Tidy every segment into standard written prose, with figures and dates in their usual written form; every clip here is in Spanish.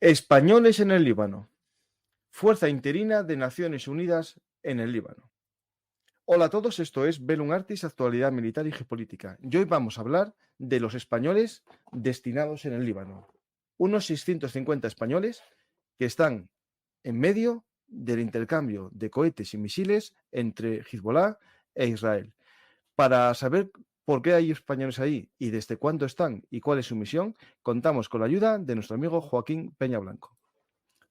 Españoles en el Líbano. Fuerza interina de Naciones Unidas en el Líbano. Hola a todos, esto es Velum Artis, actualidad militar y geopolítica. Y hoy vamos a hablar de los españoles destinados en el Líbano. Unos 650 españoles que están en medio del intercambio de cohetes y misiles entre Hezbollah e Israel. Para saber por qué hay españoles ahí y desde cuándo están y cuál es su misión, contamos con la ayuda de nuestro amigo Joaquín Peña Blanco.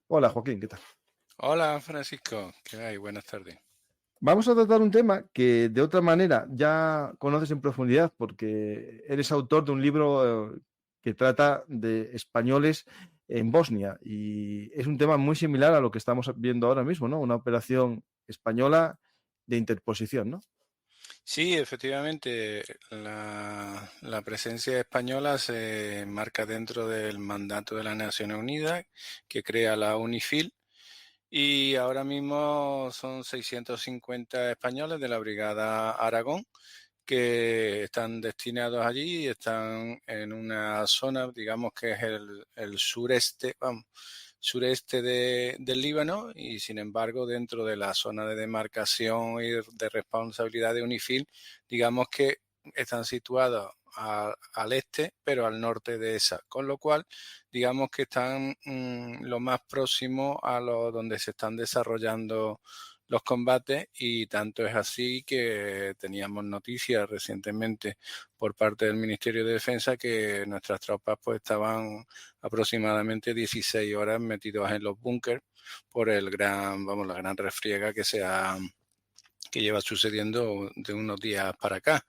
Hola Joaquín, ¿qué tal? Hola Francisco, ¿qué hay? Buenas tardes. Vamos a tratar un tema que de otra manera ya conoces en profundidad porque eres autor de un libro que trata de españoles en Bosnia y es un tema muy similar a lo que estamos viendo ahora mismo, ¿no? Una operación española de interposición, ¿no? Sí, efectivamente, la presencia española se marca dentro del mandato de las Naciones Unidas que crea la UNIFIL y ahora mismo son 650 españoles de la Brigada Aragón que están destinados allí y están en una zona, digamos que es el sureste, vamos, sureste del Líbano y sin embargo dentro de la zona de demarcación y de responsabilidad de UNIFIL, digamos que están situados al este, pero al norte de esa, con lo cual digamos que están lo más próximo a lo donde se están desarrollando los combates y tanto es así que teníamos noticias recientemente por parte del Ministerio de Defensa que nuestras tropas pues estaban aproximadamente 16 horas metidos en los búnkers por la gran refriega que lleva sucediendo de unos días para acá.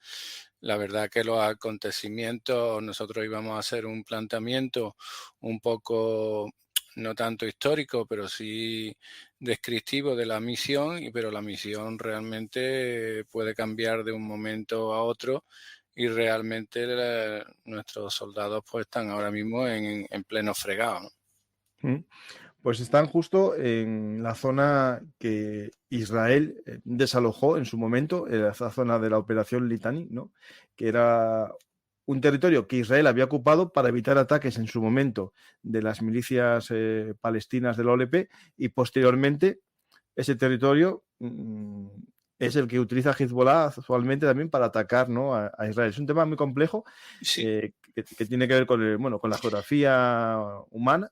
La verdad que los acontecimientos, nosotros íbamos a hacer un planteamiento un poco, no tanto histórico, pero sí descriptivo de la misión, pero la misión realmente puede cambiar de un momento a otro y realmente nuestros soldados pues están ahora mismo en pleno fregado, ¿no? Mm. Pues están justo en la zona que Israel desalojó en su momento, en esa zona de la operación Litani, ¿no? Que era un territorio que Israel había ocupado para evitar ataques en su momento de las milicias palestinas de la OLP y posteriormente ese territorio es el que utiliza Hezbollah actualmente también para atacar, ¿no? a Israel. Es un tema muy complejo Sí, que tiene que ver con, bueno, con la geografía humana.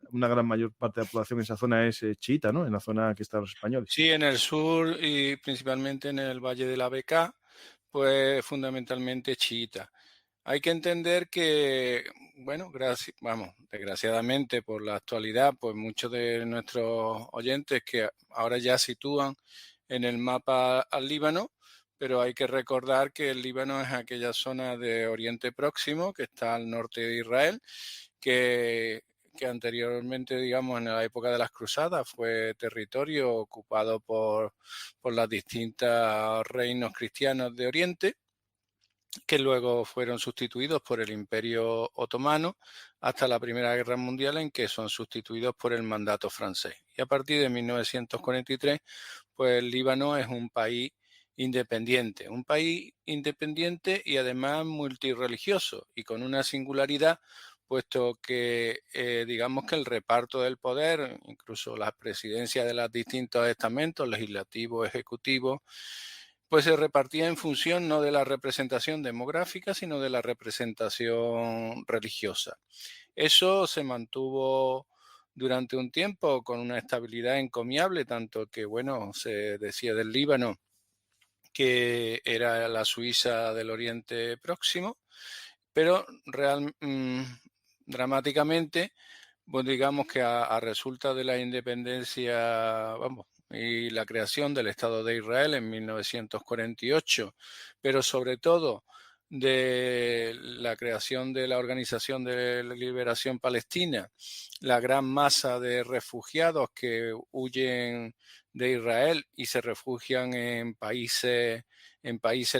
Una gran mayor parte de la población en esa zona es chiita, ¿no? En la zona que están los españoles. sí, en el sur y principalmente en el Valle de la Bekaa, pues fundamentalmente chiita. Hay que entender que, bueno, desgraciadamente por la actualidad, pues muchos de nuestros oyentes que ahora ya sitúan en el mapa al Líbano, pero hay que recordar que el Líbano es aquella zona de Oriente Próximo que está al norte de Israel, que, que anteriormente, digamos, en la época de las cruzadas fue territorio ocupado por los distintos reinos cristianos de Oriente que luego fueron sustituidos por el Imperio Otomano hasta la Primera Guerra Mundial en que son sustituidos por el mandato francés. Y a partir de 1943, pues el Líbano es un país independiente y además multirreligioso y con una singularidad, puesto que digamos que el reparto del poder, incluso la presidencia de los distintos estamentos, legislativo, ejecutivo, pues se repartía en función no de la representación demográfica, sino de la representación religiosa. Eso se mantuvo durante un tiempo con una estabilidad encomiable, tanto que, bueno, se decía del Líbano que era la Suiza del Oriente Próximo, pero dramáticamente, pues digamos que a resulta de la independencia, vamos, y la creación del Estado de Israel en 1948, pero sobre todo de la creación de la Organización de Liberación Palestina, la gran masa de refugiados que huyen de Israel y se refugian en países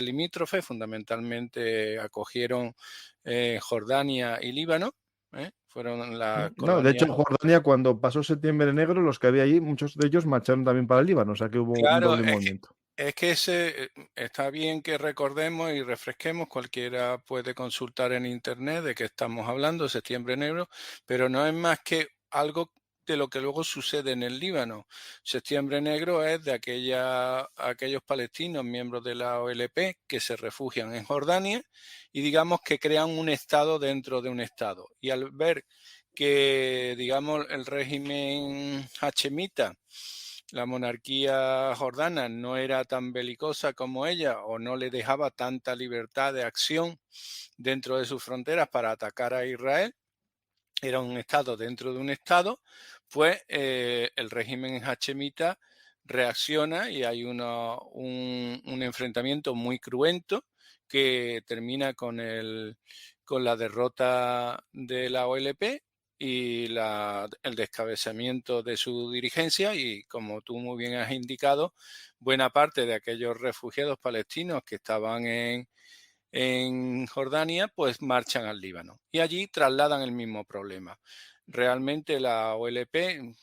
limítrofes, fundamentalmente acogieron Jordania y Líbano, fueron las No, de hecho, colonias. en Jordania, cuando pasó Septiembre Negro, los que había allí, muchos de ellos marcharon también para el Líbano, o sea que hubo un Claro, doble movimiento. es que está bien que recordemos y refresquemos, cualquiera puede consultar en internet de qué estamos hablando, Septiembre Negro, pero no es más que algo de lo que luego sucede en el Líbano. Septiembre Negro es de aquellos palestinos miembros de la OLP que se refugian en Jordania y digamos que crean un Estado dentro de un Estado. Y al ver que, digamos, el régimen hachemita, la monarquía jordana, no era tan belicosa como ella o no le dejaba tanta libertad de acción dentro de sus fronteras para atacar a Israel, era un Estado dentro de un Estado, pues el régimen hachemita reacciona y hay un enfrentamiento muy cruento que termina con la derrota de la OLP y el descabezamiento de su dirigencia y, como tú muy bien has indicado, buena parte de aquellos refugiados palestinos que estaban en Jordania, pues marchan al Líbano y allí trasladan el mismo problema. Realmente la OLP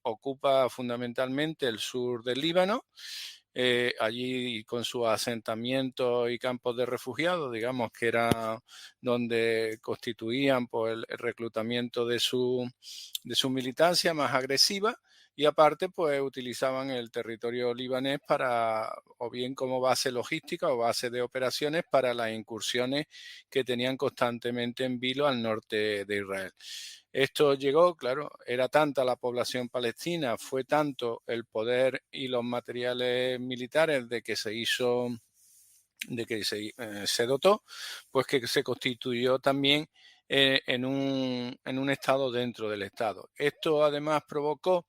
ocupa fundamentalmente el sur del Líbano, allí con sus asentamientos y campos de refugiados, digamos que era donde constituían pues, el reclutamiento de su militancia más agresiva y aparte pues utilizaban el territorio libanés para o bien como base logística o base de operaciones para las incursiones que tenían constantemente en vilo al norte de Israel. Esto llegó, claro, era tanta la población palestina, fue tanto el poder y los materiales militares se dotó, pues que se constituyó también en un Estado dentro del Estado. Esto además provocó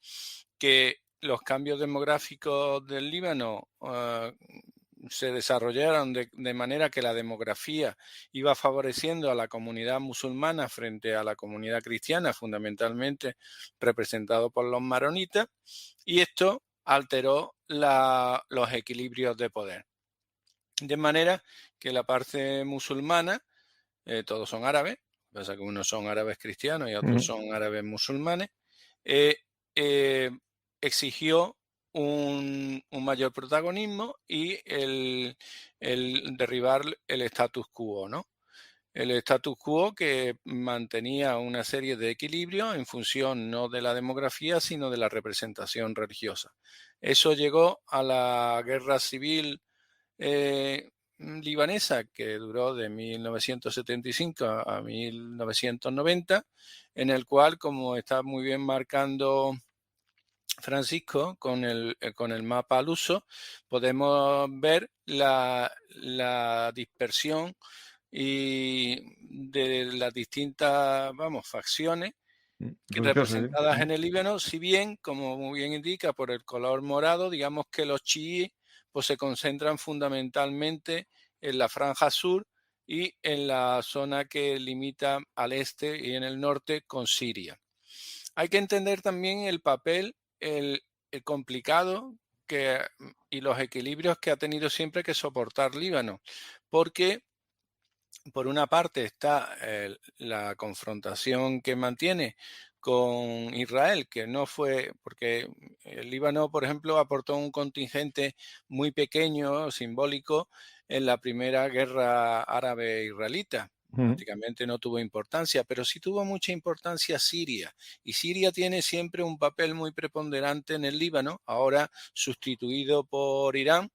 que los cambios demográficos del Líbano se desarrollaron de manera que la demografía iba favoreciendo a la comunidad musulmana frente a la comunidad cristiana, fundamentalmente representado por los maronitas, y esto alteró los equilibrios de poder. De manera que la parte musulmana, todos son árabes, pasa que unos son árabes cristianos y otros son árabes musulmanes, eh, eh, exigió un mayor protagonismo y el derribar el status quo, ¿no? El status quo que mantenía una serie de equilibrios en función no de la demografía, sino de la representación religiosa. Eso llegó a la guerra civil libanesa que duró de 1975 a 1990, en el cual, como está muy bien marcando Francisco con el mapa al uso, podemos ver la dispersión y de las distintas, vamos, facciones Religioso, representadas sí. en el Líbano, si bien, como muy bien indica, por el color morado, digamos que los chiíes pues, se concentran fundamentalmente en la franja sur y en la zona que limita al este y en el norte con Siria. Hay que entender también el papel, el complicado y los equilibrios que ha tenido siempre que soportar Líbano, porque por una parte está la confrontación que mantiene con Israel, que no fue, porque el Líbano, por ejemplo, aportó un contingente muy pequeño, simbólico, en la primera guerra árabe-israelita. Prácticamente no tuvo importancia, pero sí tuvo mucha importancia Siria. Y Siria tiene siempre un papel muy preponderante en el Líbano, ahora sustituido por Irán,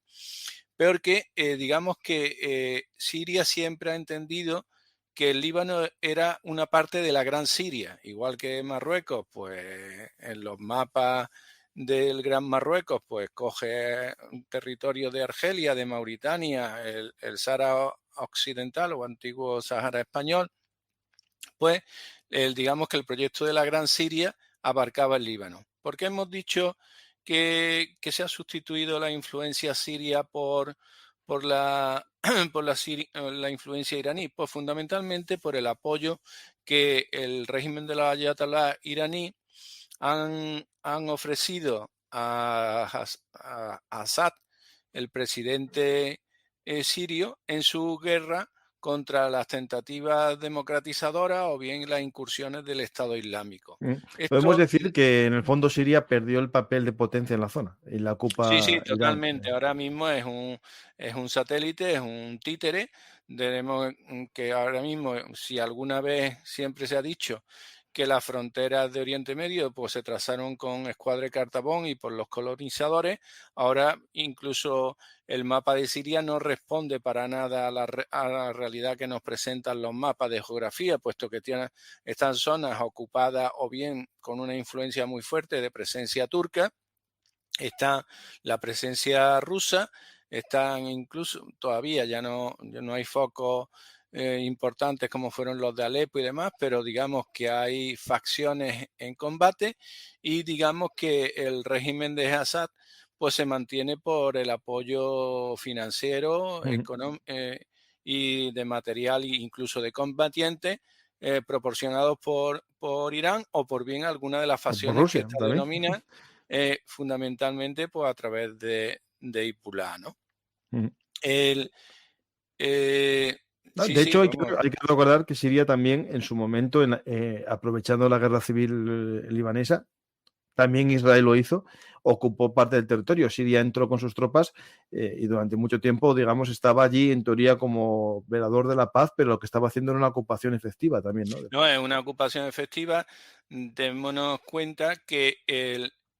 porque digamos que Siria siempre ha entendido que el Líbano era una parte de la Gran Siria, igual que Marruecos, pues en los mapas del Gran Marruecos, pues coge un territorio de Argelia, de Mauritania, el Sahara Occidental o antiguo Sahara español, pues digamos que el proyecto de la Gran Siria abarcaba el Líbano. ¿Por qué hemos dicho que se ha sustituido la influencia siria por la influencia iraní? Pues fundamentalmente por el apoyo que el régimen de la Ayatollah iraní han ofrecido a Assad, el presidente sirio, en su guerra contra las tentativas democratizadoras o bien las incursiones del Estado Islámico. Podemos Esto, decir que en el fondo Siria perdió el papel de potencia en la zona y la sí, sí, ocupa Irán. totalmente. Ahora mismo es un satélite, es un títere. Tenemos que ahora mismo, si alguna vez siempre se ha dicho que las fronteras de Oriente Medio pues, se trazaron con Escuadra de Cartabón y por los colonizadores. Ahora incluso el mapa de Siria no responde para nada a la realidad que nos presentan los mapas de geografía, puesto que están zonas ocupadas o bien con una influencia muy fuerte de presencia turca, está la presencia rusa, están incluso todavía ya no hay focos importantes como fueron los de Alepo y demás, pero digamos que hay facciones en combate y digamos que el régimen de Assad pues se mantiene por el apoyo financiero, y de material e incluso de combatientes proporcionados por Irán o por bien alguna de las O por facciones que Rusia esta también. denomina fundamentalmente pues, a través de Hezbollah, ¿no? Ujú. El, Ah, sí, de sí, hecho, vamos. hay que recordar que Siria también, en su momento, aprovechando la guerra civil libanesa, también Israel lo hizo, ocupó parte del territorio. Siria entró con sus tropas y durante mucho tiempo, digamos, estaba allí en teoría como velador de la paz, pero lo que estaba haciendo era una ocupación efectiva también, ¿no? No es una ocupación efectiva. Démonos cuenta que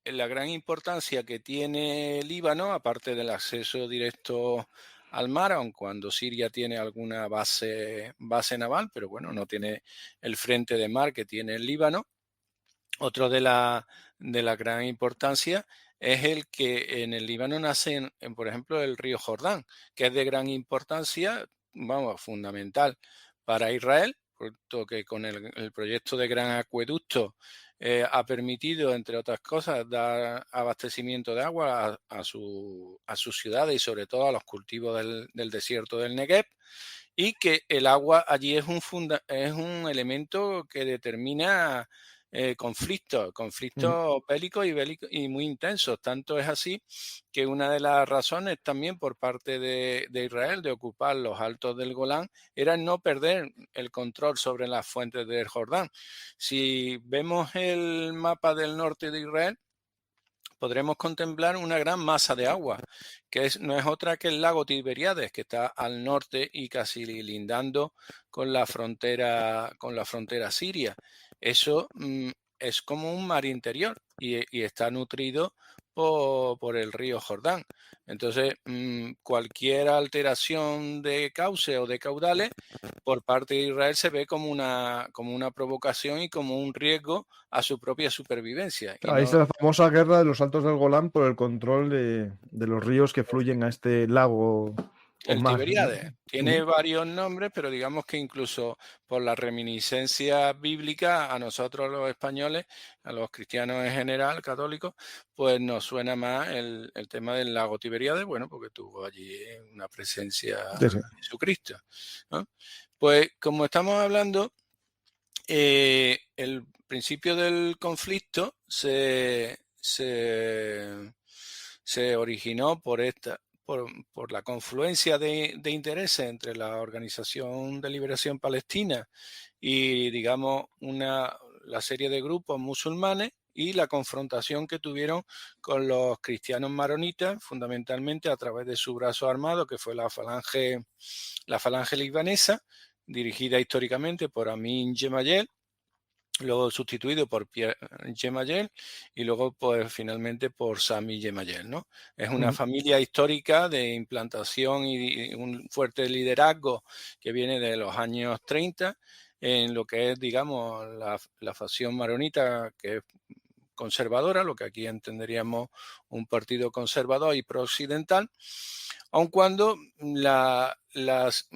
la gran importancia que tiene Líbano, aparte del acceso directo al mar, aun cuando Siria tiene alguna base naval, pero bueno, no tiene el frente de mar que tiene el Líbano. Otro de la gran importancia es el que en el Líbano nace, por ejemplo, el río Jordán, que es de gran importancia, vamos, fundamental para Israel, puesto que con el proyecto de gran acueducto ha permitido, entre otras cosas, dar abastecimiento de agua a sus ciudades y sobre todo a los cultivos del desierto del Negev, y que el agua allí es un elemento que determina conflictos bélicos y muy intensos. Tanto es así que una de las razones también por parte de Israel de ocupar los altos del Golán era no perder el control sobre las fuentes del Jordán. Si vemos el mapa del norte de Israel, podremos contemplar una gran masa de agua, que no es otra que el lago Tiberíades, que está al norte y casi lindando con la frontera siria. Eso es como un mar interior y está nutrido por el río Jordán. Entonces, cualquier alteración de cauce o de caudales por parte de Israel se ve como una provocación y como un riesgo a su propia supervivencia. Y Ahí no, está la famosa guerra de los Altos del Golán por el control de los ríos que fluyen a este lago o el mar, ¿no? Tiberíades tiene varios nombres, pero digamos que incluso por la reminiscencia bíblica a nosotros los españoles, a los cristianos en general, católicos, pues nos suena más el tema del lago Tiberíades, bueno, porque tuvo allí una presencia Sí, sí. de Jesucristo, ¿no? Pues como estamos hablando, el principio del conflicto se originó por la confluencia de intereses entre la Organización de Liberación Palestina y, digamos, la serie de grupos musulmanes y la confrontación que tuvieron con los cristianos maronitas, fundamentalmente a través de su brazo armado, que fue la falange libanesa, dirigida históricamente por Amin Gemayel, luego sustituido por Pierre Gemayel y luego pues finalmente por Sami Gemayel, ¿no? Es una familia histórica de implantación y un fuerte liderazgo que viene de los años 30 en lo que es, digamos, la facción maronita, que es conservadora, lo que aquí entenderíamos un partido conservador y pro-occidental, aun cuando las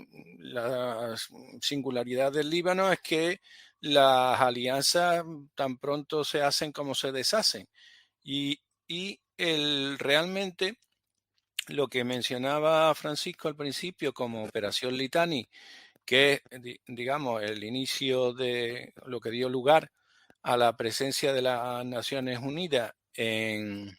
singularidad del Líbano es que las alianzas tan pronto se hacen como se deshacen. Y realmente lo que mencionaba Francisco al principio como Operación Litani, que es, digamos, el inicio de lo que dio lugar a la presencia de las Naciones Unidas en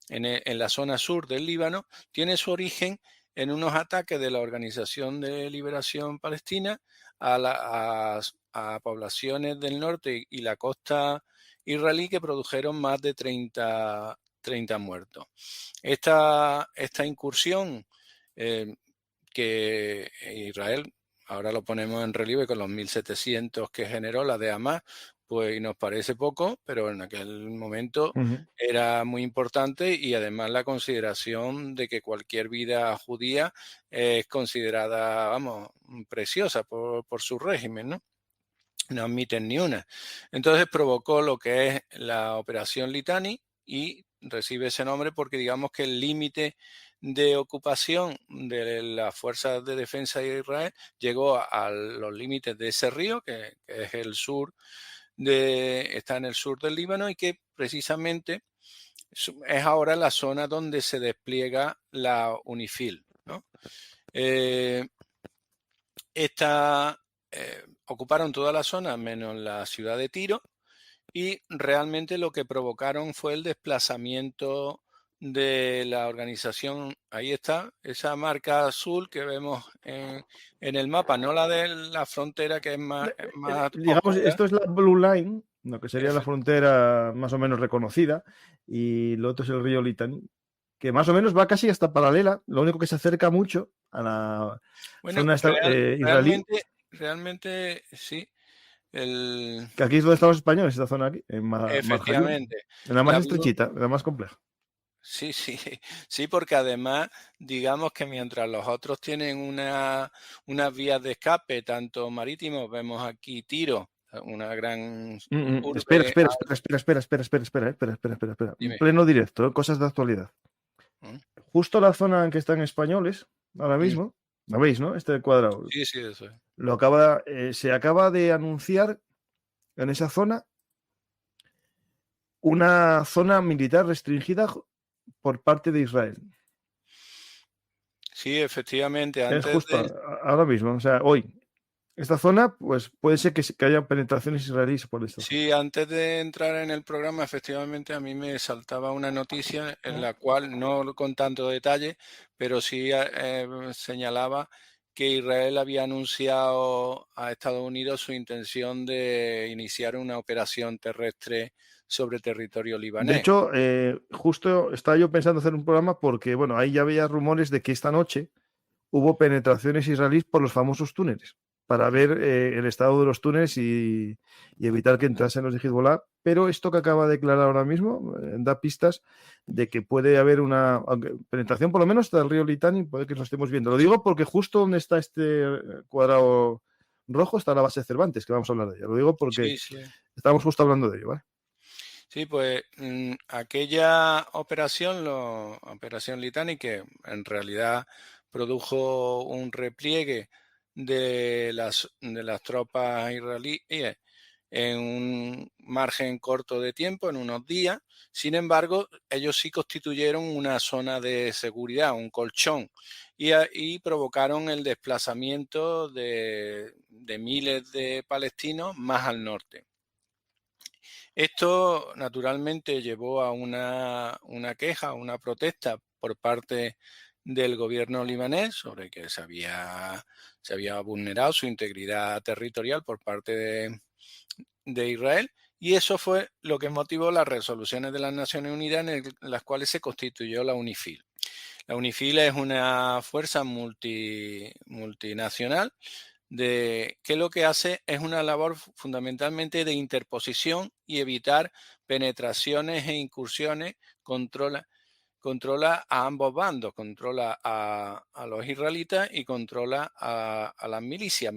la zona sur del Líbano, tiene su origen en unos ataques de la Organización de Liberación Palestina a poblaciones del norte y la costa israelí, que produjeron más de 30 muertos. Esta incursión que Israel, ahora lo ponemos en relieve con los 1.700 que generó la de Hamas, pues nos parece poco, pero en aquel momento Ujú. era muy importante, y además la consideración de que cualquier vida judía es considerada, vamos, preciosa por su régimen, ¿no? No admiten ni una. Entonces provocó lo que es la Operación Litani, y recibe ese nombre porque digamos que el límite de ocupación de las fuerzas de defensa de Israel llegó a los límites de ese río, que es el sur está en el sur del Líbano, y que precisamente es ahora la zona donde se despliega la UNIFIL, ¿no? Eh, Ocuparon toda la zona menos la ciudad de Tiro, y realmente lo que provocaron fue el desplazamiento de la organización. Ahí está, esa marca azul que vemos en el mapa, no la de la frontera, que es más Digamos, oscura. esto es la Blue Line, lo que sería la frontera más o menos reconocida, y lo otro es el río Litani, que más o menos va casi hasta paralela, lo único que se acerca mucho a la Bueno, zona israelí, realmente sí. El, que aquí es donde están los españoles, esta zona aquí, en Marjayur, Efectivamente, en la más la Blue, estrechita, en la más compleja. sí, sí, sí, porque además, digamos que mientras los otros tienen unas vías de escape, tanto marítimos, vemos aquí Tiro, una gran Espera, urbe. espera, espera, espera, espera, espera, espera, espera, espera, espera, espera, espera. En Dime. pleno directo, cosas de actualidad. ¿Mm? Justo la zona en que están españoles, ahora Mm. mismo, ¿la veis, no? Este cuadrado. Sí, sí, eso es. Se acaba de anunciar en esa zona una zona militar restringida por parte de Israel. Sí, efectivamente, Es antes justo de, ahora mismo, o sea, hoy. Esta zona, pues puede ser que haya penetraciones israelíes por esta zona. sí, antes de entrar en el programa, efectivamente, a mí me saltaba una noticia en la cual, no con tanto detalle, pero sí señalaba que Israel había anunciado a Estados Unidos su intención de iniciar una operación terrestre sobre territorio De libanés. hecho, justo estaba yo pensando hacer un programa porque, bueno, ahí ya había rumores de que esta noche hubo penetraciones israelíes por los famosos túneles para ver el estado de los túneles y evitar que entrasen los de Hezbollah. Pero esto que acaba de declarar ahora mismo da pistas de que puede haber una penetración, por lo menos, hasta el río Litani, puede que lo estemos viendo. Lo digo porque justo donde está este cuadrado rojo está la base de Cervantes, que vamos a hablar de ella. Lo digo porque Sí, sí. estamos justo hablando de ello, ¿vale? Sí, pues aquella operación, la Operación Litani, que en realidad produjo un repliegue de las tropas israelíes en un margen corto de tiempo, en unos días. Sin embargo, ellos sí constituyeron una zona de seguridad, un colchón, y provocaron el desplazamiento de miles de palestinos más al norte. Esto naturalmente llevó a una queja, una protesta por parte del gobierno libanés sobre que se había vulnerado su integridad territorial por parte de Israel, y eso fue lo que motivó las resoluciones de las Naciones Unidas en las cuales se constituyó la UNIFIL. La UNIFIL es una fuerza multinacional que lo que hace es una labor fundamentalmente de interposición y evitar penetraciones e incursiones. Controla a ambos bandos, controla a los israelitas y controla a las milicias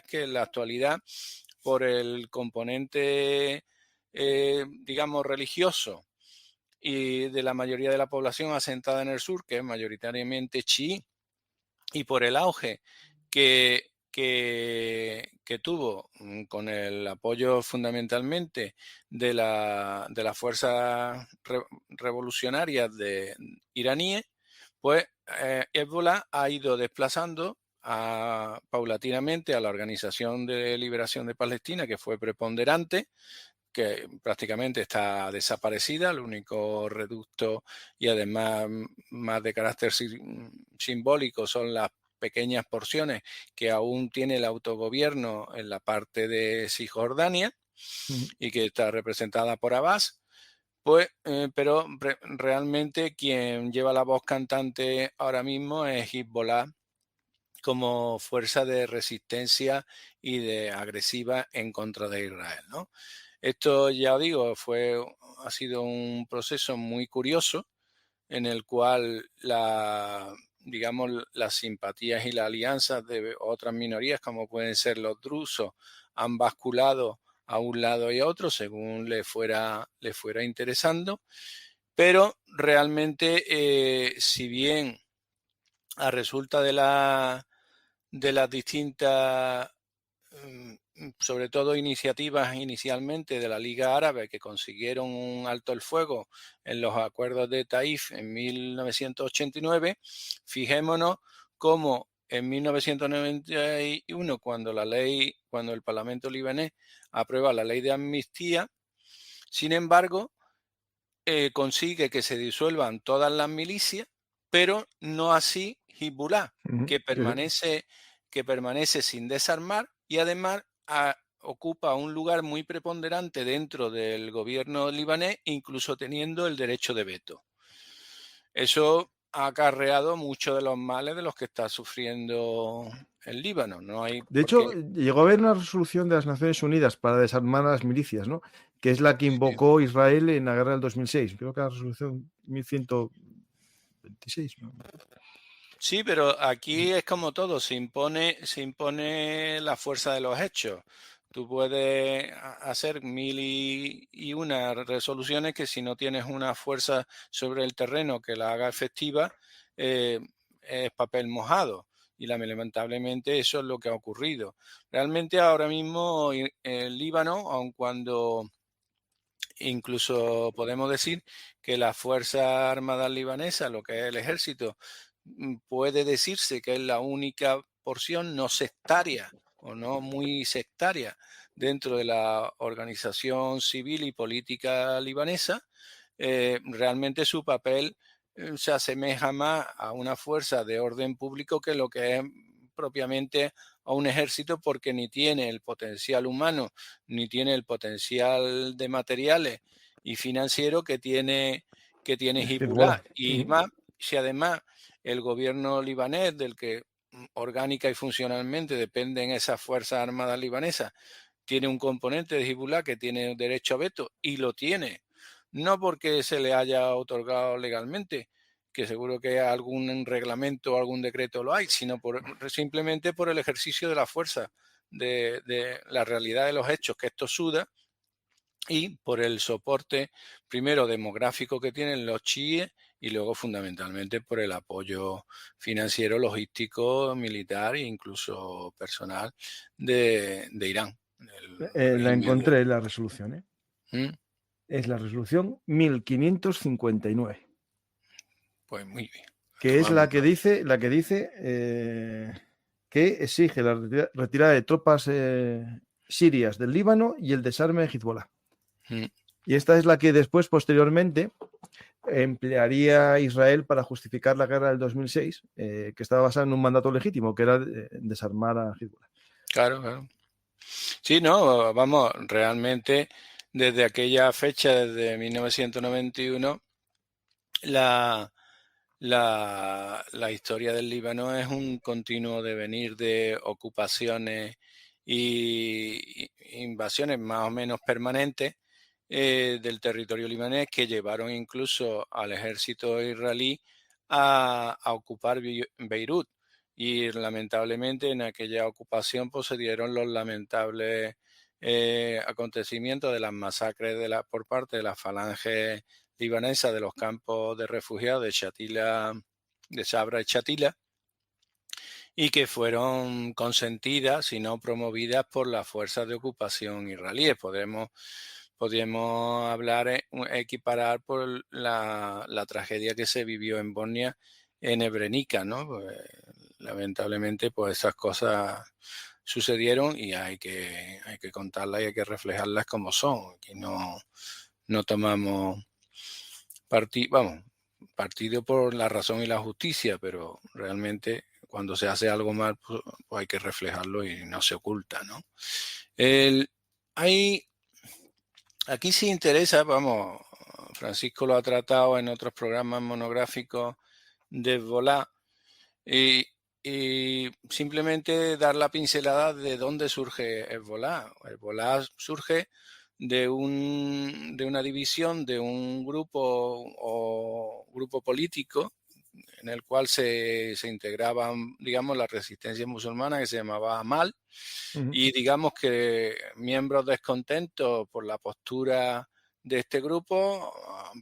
que en la actualidad, por el componente, digamos, religioso y de la mayoría de la población asentada en el sur, que es mayoritariamente chií, y por el auge que tuvo, con el apoyo fundamentalmente de las fuerzas revolucionarias iraníes, pues Hezbollah ha ido desplazando paulatinamente a la Organización de Liberación de Palestina, que fue preponderante, que prácticamente está desaparecida. El único reducto, y además más de carácter simbólico, son las pequeñas porciones que aún tiene el autogobierno en la parte de Cisjordania Ujú. y que está representada por Abbas. Pues, pero realmente quien lleva la voz cantante ahora mismo es Hezbollah como fuerza de resistencia y de agresiva en contra de Israel, ¿no? Esto, ya os digo, ha sido un proceso muy curioso en el cual digamos, las simpatías y las alianzas de otras minorías, como pueden ser los drusos, han basculado a un lado y a otro según le fuera interesando. Pero realmente, si bien a resulta de las distintas, sobre todo iniciativas inicialmente de la Liga Árabe que consiguieron un alto el fuego en los acuerdos de Taif en 1989, fijémonos cómo en 1991, cuando el Parlamento libanés aprueba la ley de amnistía, sin embargo, consigue que se disuelvan todas las milicias, pero no así Hezbollah, Ujú. que permanece sin desarmar y además ocupa un lugar muy preponderante dentro del gobierno libanés, incluso teniendo el derecho de veto. Eso ha acarreado muchos de los males de los que está sufriendo el Líbano. No hay De por qué. hecho, llegó a haber una resolución de las Naciones Unidas para desarmar a las milicias, ¿no? Que es la que Sí. invocó Israel en la guerra del 2006. Creo que la resolución 1126, ¿no? Sí, pero aquí es como todo, se impone la fuerza de los hechos. Tú puedes hacer mil y una resoluciones que si no tienes una fuerza sobre el terreno que la haga efectiva, eh, es papel mojado. Y lamentablemente eso es lo que ha ocurrido. Realmente ahora mismo el Líbano, aun cuando incluso podemos decir que la Fuerza Armada libanesa, lo que es el ejército, puede decirse que es la única porción no sectaria o no muy sectaria dentro de la organización civil y política libanesa. Realmente su papel se asemeja más a una fuerza de orden público que lo que es propiamente a un ejército, porque ni tiene el potencial humano ni tiene el potencial de materiales y financiero que tiene Hezbollah. Hezbollah. Y más, si además el gobierno libanés, del que orgánica y funcionalmente dependen esas fuerzas armadas libanesas, tiene un componente de Hezbollah que tiene derecho a veto, y lo tiene, no porque se le haya otorgado legalmente, que seguro que algún reglamento o algún decreto lo hay, sino simplemente por el ejercicio de la fuerza, de la realidad de los hechos que esto suda, y por el soporte primero demográfico que tienen los chiíes y luego fundamentalmente por el apoyo financiero, logístico, militar e incluso personal de Irán, el La régimen. encontré, la resolución, ¿eh? ¿Mm? Es la resolución 1559, Pues muy bien. que es Tomamos la que dice, que exige la retirada de tropas sirias del Líbano y el desarme de Hezbollah. nota. Y esta es la que después, posteriormente, emplearía Israel para justificar la guerra del 2006, que estaba basada en un mandato legítimo, que era desarmar a Hezbollah. Claro, claro. Sí, no, vamos, realmente desde aquella fecha, desde 1991, la, la historia del Líbano es un continuo devenir de ocupaciones y invasiones más o menos permanentes del territorio libanés, que llevaron incluso al ejército israelí a ocupar Beirut. Y lamentablemente en aquella ocupación pues, se dieron los lamentables acontecimientos de las masacres por parte de la falange libanesa de los campos de refugiados de Shatila, de Sabra y Shatila, y que fueron consentidas y no promovidas por las fuerzas de ocupación israelíes. Podríamos hablar, equiparar por la tragedia que se vivió en Bosnia, en Srebrenica, ¿no? Pues, lamentablemente, pues esas cosas sucedieron y hay que contarlas y hay que reflejarlas como son. Aquí no tomamos partido por la razón y la justicia, pero realmente cuando se hace algo mal, pues hay que reflejarlo y no se oculta, ¿no? Aquí sí interesa, vamos, Francisco lo ha tratado en otros programas monográficos de Hezbollah, y simplemente dar la pincelada de dónde surge Hezbollah. Hezbollah surge de una división de un grupo político en el cual se integraban, digamos, la resistencia musulmana, que se llamaba Amal, Ujú. y digamos que miembros descontentos por la postura de este grupo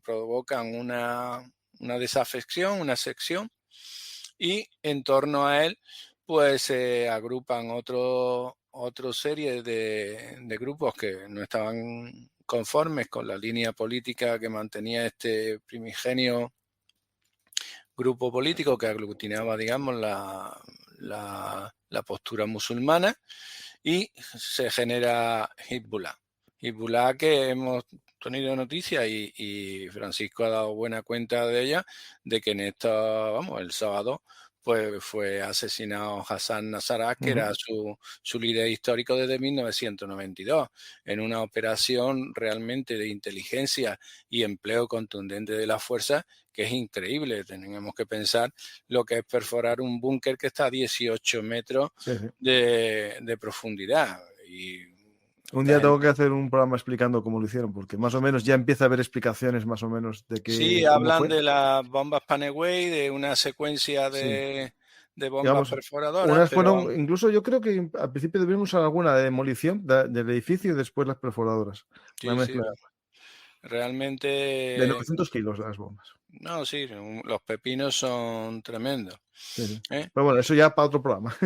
provocan una desafección, una sección, y en torno a él pues se agrupan otra serie de grupos que no estaban conformes con la línea política que mantenía este primigenio grupo político que aglutinaba, digamos, la postura musulmana, y se genera Hezbollah. Hezbollah, que hemos tenido noticias y Francisco ha dado buena cuenta de ella, de que en vamos, el sábado pues fue asesinado Hassan Nasrallah, que era Ujú. su líder histórico desde 1992, en una operación realmente de inteligencia y empleo contundente de las fuerzas, que es increíble. Tenemos que pensar lo que es perforar un búnker que está a 18 metros Sí, sí. de profundidad. Y Un esta día tengo gente, que hacer un programa explicando cómo lo hicieron, porque más o menos ya empieza a haber explicaciones más o menos de sí, cómo hablan fue. de las bombas Paneway, de una secuencia Sí. de bombas Digamos, perforadoras, unas pero fueron, incluso yo creo que al principio debieron usar alguna de demolición del edificio y después las perforadoras. Una sí, sí, mezcla de realmente, 900 kilos las bombas. no, sí, los pepinos son tremendos, Sí, sí. ¿eh? Pero bueno, eso ya para otro programa.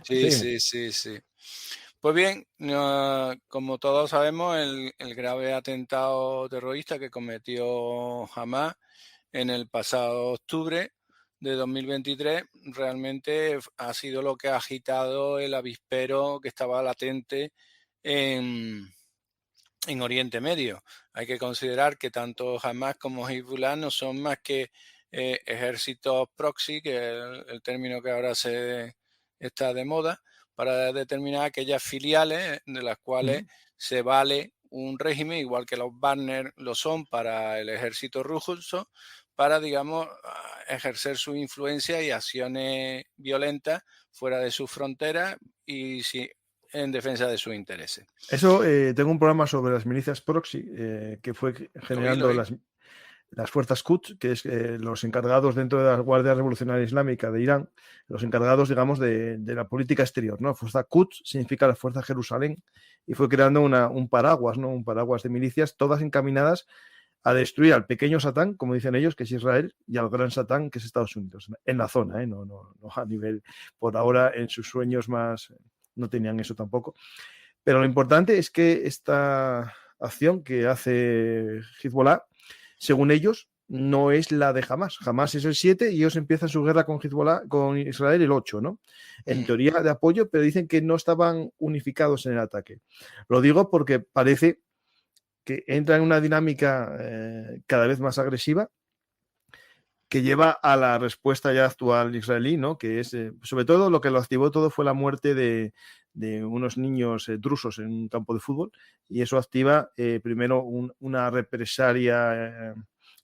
Sí, Seguimos. sí, sí, sí. Pues bien, como todos sabemos, el grave atentado terrorista que cometió Hamas en el pasado octubre de 2023 realmente ha sido lo que ha agitado el avispero que estaba latente en, en Oriente Medio. Hay que considerar que tanto Hamas como Hezbollah no son más que ejércitos proxy, que es el término que ahora se está de moda, para determinar aquellas filiales de las cuales Ujú. se vale un régimen, igual que los Wagner lo son para el ejército ruso, para, digamos, ejercer su influencia y acciones violentas fuera de sus fronteras y en defensa de sus intereses. Eso, tengo un programa sobre las milicias proxy, que fue Lo generando oí. las fuerzas Quds, que es los encargados dentro de la Guardia Revolucionaria Islámica de Irán, los encargados, digamos, de la política exterior, ¿no? Fuerza Quds significa la Fuerza Jerusalén, y fue creando un paraguas, ¿no? Un paraguas de milicias, todas encaminadas a destruir al pequeño Satán, como dicen ellos, que es Israel, y al gran Satán, que es Estados Unidos, en la zona, ¿eh? No a nivel, por ahora, en sus sueños más, no tenían eso tampoco. Pero lo importante es que esta acción que hace Hezbollah, según ellos, no es la de Hamas. Hamas es el 7 y ellos empiezan su guerra con Hezbollah, con Israel el 8, ¿no? En Mm. teoría de apoyo, pero dicen que no estaban unificados en el ataque. Lo digo porque parece que entra en una dinámica cada vez más agresiva que lleva a la respuesta ya actual israelí, ¿no? Que es, sobre todo, lo que lo activó todo fue la muerte de unos niños drusos en un campo de fútbol, y eso activa primero una represalia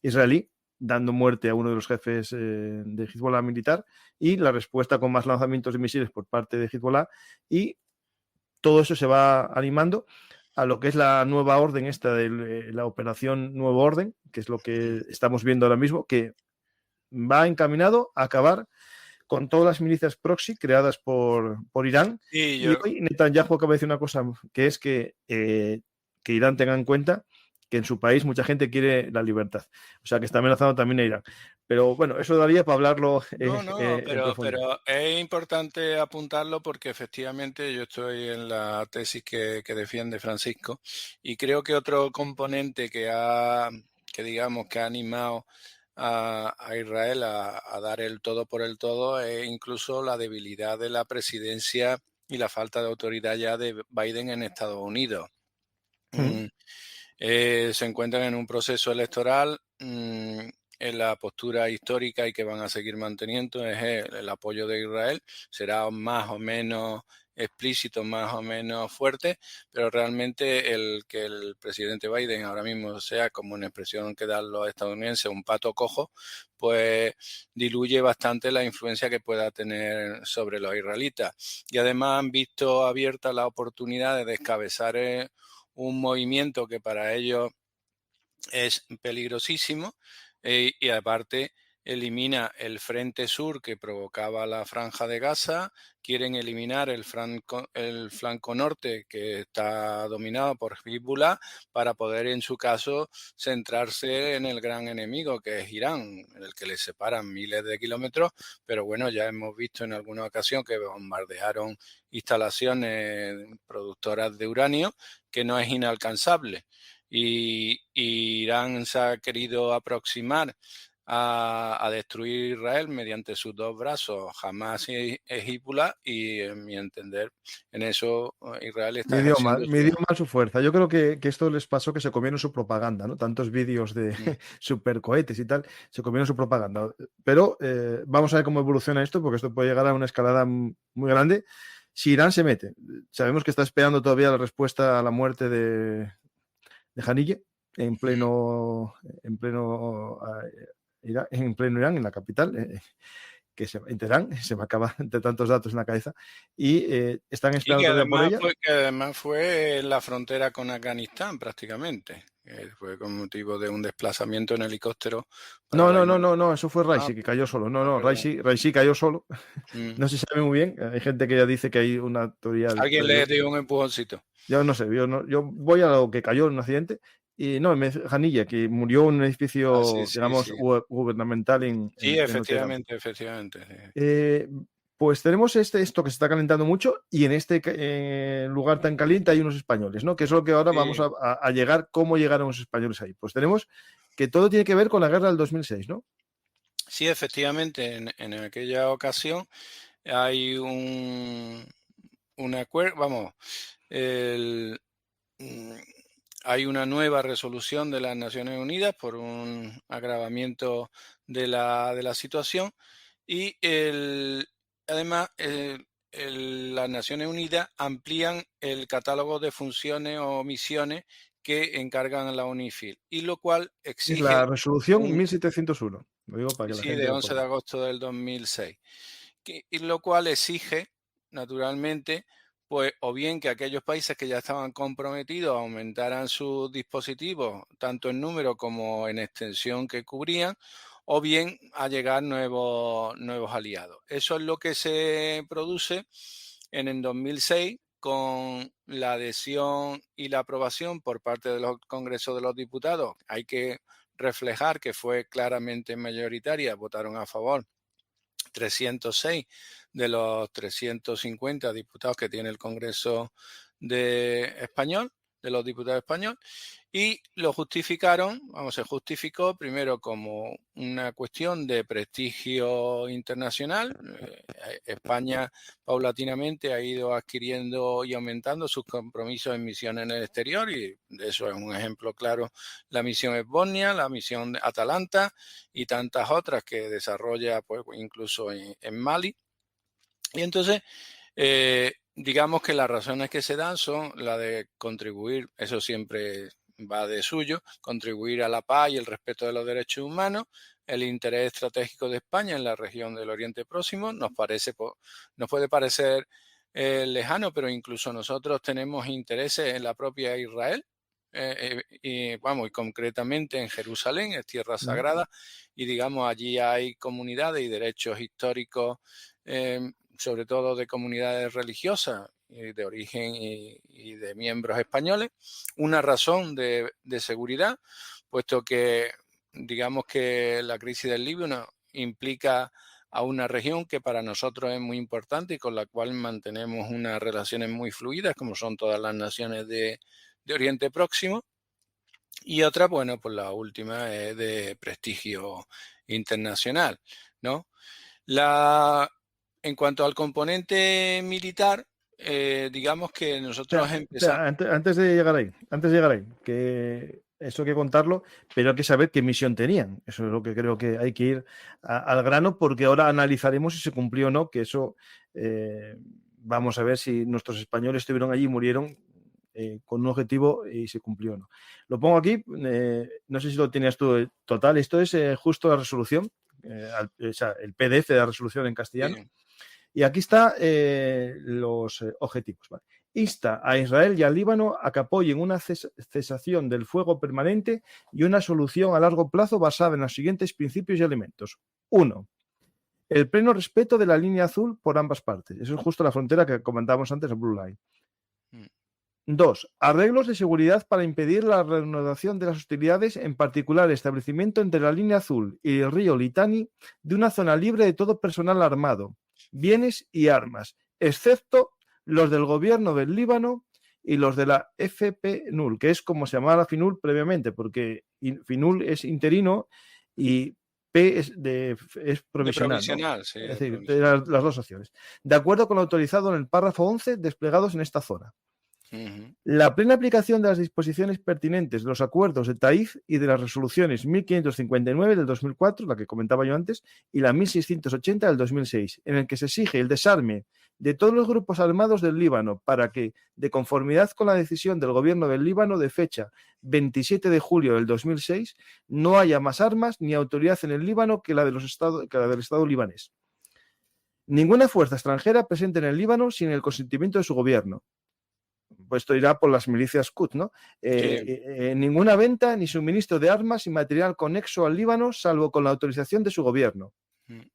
israelí, dando muerte a uno de los jefes de Hezbollah militar, y la respuesta con más lanzamientos de misiles por parte de Hezbollah, y todo eso se va animando a lo que es la nueva orden esta de la operación Nuevo Orden, que es lo que estamos viendo ahora mismo, que va encaminado a acabar con todas las milicias proxy creadas por Irán. Sí, Y hoy Netanyahu acaba de decir una cosa, que es que Irán tenga en cuenta que en su país mucha gente quiere la libertad. O sea, que está amenazando también a Irán. Pero bueno, eso daría para hablarlo no, no, en profundidad. pero es importante apuntarlo porque efectivamente yo estoy en la tesis que defiende Francisco, y creo que otro componente que digamos que ha animado a Israel a dar el todo por el todo es incluso la debilidad de la presidencia y la falta de autoridad ya de Biden en Estados Unidos. Mm. Mm, Se encuentran en un proceso electoral. En la postura histórica y que van a seguir manteniendo es el apoyo de Israel. Será más o menos explícito, más o menos fuerte, pero realmente el que el presidente Biden ahora mismo sea, como una expresión que dan los estadounidenses, un pato cojo, pues diluye bastante la influencia que pueda tener sobre los israelitas. Y además han visto abierta la oportunidad de descabezar un movimiento que para ellos es peligrosísimo, y aparte elimina el frente sur que provocaba la franja de Gaza, quieren eliminar el flanco norte que está dominado por Hezbollah para poder en su caso centrarse en el gran enemigo que es Irán, en el que les separan miles de kilómetros, pero bueno, ya hemos visto en alguna ocasión que bombardearon instalaciones productoras de uranio, que no es inalcanzable. Y Irán se ha querido aproximar a destruir Israel mediante sus dos brazos, Hamas y Hezbollah, y en mi entender, en eso Israel está ejerciendo Midió mal su fuerza. Yo creo que esto les pasó, que se comieron su propaganda, ¿no? Tantos vídeos de supercohetes y tal, se comieron su propaganda. Pero vamos a ver cómo evoluciona esto, porque esto puede llegar a una escalada muy grande. Si Irán se mete, sabemos que está esperando todavía la respuesta a la muerte de Haniyeh en pleno Irán, en la capital, que en Teherán, se me acaba de tantos datos en la cabeza, y están Y esperando todavía por ella. que además fue en la frontera con Afganistán prácticamente. Fue con motivo de un desplazamiento en helicóptero. No, eso fue Raisi, que cayó solo. Raisi cayó solo. No se sabe muy bien. Hay gente que ya dice que hay una teoría. Alguien le dio un empujoncito. Yo no sé, yo voy a lo que cayó en un accidente. Y no, Haniyeh, que murió en un edificio, digamos, gubernamental en Sí, Teherán. efectivamente. Pues tenemos esto que se está calentando mucho, y en este lugar tan caliente hay unos españoles, ¿no? Que es lo que ahora vamos a llegar. ¿Cómo llegaron los españoles ahí? Pues tenemos que todo tiene que ver con la guerra del 2006, ¿no? Sí, efectivamente, en aquella ocasión hay un acuerdo, vamos, hay una nueva resolución de las Naciones Unidas por un agravamiento de la situación, y además las Naciones Unidas amplían el catálogo de funciones o misiones que encargan a la UNIFIL, y lo cual Es exige la resolución 1701. Lo digo para que la sí, gente de lo 11 de ponga. agosto del 2006, y lo cual exige, naturalmente, pues o bien que aquellos países que ya estaban comprometidos aumentaran sus dispositivos, tanto en número como en extensión que cubrían, o bien a llegar nuevos aliados. Eso es lo que se produce en el 2006 con la adhesión y la aprobación por parte de los Congresos de los Diputados. Hay que reflejar que fue claramente mayoritaria, votaron a favor 306 de los 350 diputados que tiene el Congreso español, de los diputados españoles, y lo justificaron, se justificó primero como una cuestión de prestigio internacional. España paulatinamente ha ido adquiriendo y aumentando sus compromisos en misiones en el exterior, y de eso es un ejemplo claro la misión Esbórnia, la misión Atalanta y tantas otras que desarrolla, pues, incluso en Mali. Y entonces, digamos que las razones que se dan son la de contribuir, eso siempre va de suyo, contribuir a la paz y el respeto de los derechos humanos, el interés estratégico de España en la región del Oriente Próximo. Nos puede parecer lejano, pero incluso nosotros tenemos intereses en la propia Israel, y concretamente en Jerusalén, es tierra sagrada, y digamos allí hay comunidades y derechos históricos, sobre todo de comunidades religiosas de origen y de miembros españoles, una razón de seguridad, puesto que digamos que la crisis del Líbano implica a una región que para nosotros es muy importante y con la cual mantenemos unas relaciones muy fluidas, como son todas las naciones de Oriente Próximo. Y otra, bueno, pues la última es de prestigio internacional, ¿no? En cuanto al componente militar, digamos que nosotros empezamos. Antes de llegar ahí, que eso hay que contarlo, pero hay que saber qué misión tenían. Eso es lo que creo que hay que ir al grano, porque ahora analizaremos si se cumplió o no, que eso vamos a ver si nuestros españoles estuvieron allí y murieron con un objetivo y se cumplió o no. Lo pongo aquí, no sé si lo tenías tú total. Esto es justo la resolución, el PDF de la resolución en castellano. Sí. Y aquí están los objetivos. ¿Vale? insta a Israel y al Líbano a que apoyen una cesación del fuego permanente y una solución a largo plazo basada en los siguientes principios y elementos. 1. El pleno respeto de la línea azul por ambas partes. Eso es justo la frontera que comentábamos antes, el Blue Line. 2. Arreglos de seguridad para impedir la reanudación de las hostilidades, en particular el establecimiento entre la línea azul y el río Litani de una zona libre de todo personal armado, bienes y armas, excepto los del gobierno del Líbano y los de la FPNUL, que es como se llamaba la FINUL previamente, porque FINUL es interino y P es provisional, ¿no? Sí, es decir, las dos opciones. De acuerdo con lo autorizado en el párrafo 11 desplegados en esta zona. La plena aplicación de las disposiciones pertinentes de los acuerdos de Taif y de las resoluciones 1559 del 2004, la que comentaba yo antes, y la 1680 del 2006, en el que se exige el desarme de todos los grupos armados del Líbano para que, de conformidad con la decisión del gobierno del Líbano de fecha 27 de julio del 2006, no haya más armas ni autoridad en el Líbano que la del Estado libanés. Ninguna fuerza extranjera presente en el Líbano sin el consentimiento de su gobierno. Pues esto irá por las milicias Quds, ¿no? Ninguna venta ni suministro de armas y material conexo al Líbano, salvo con la autorización de su gobierno.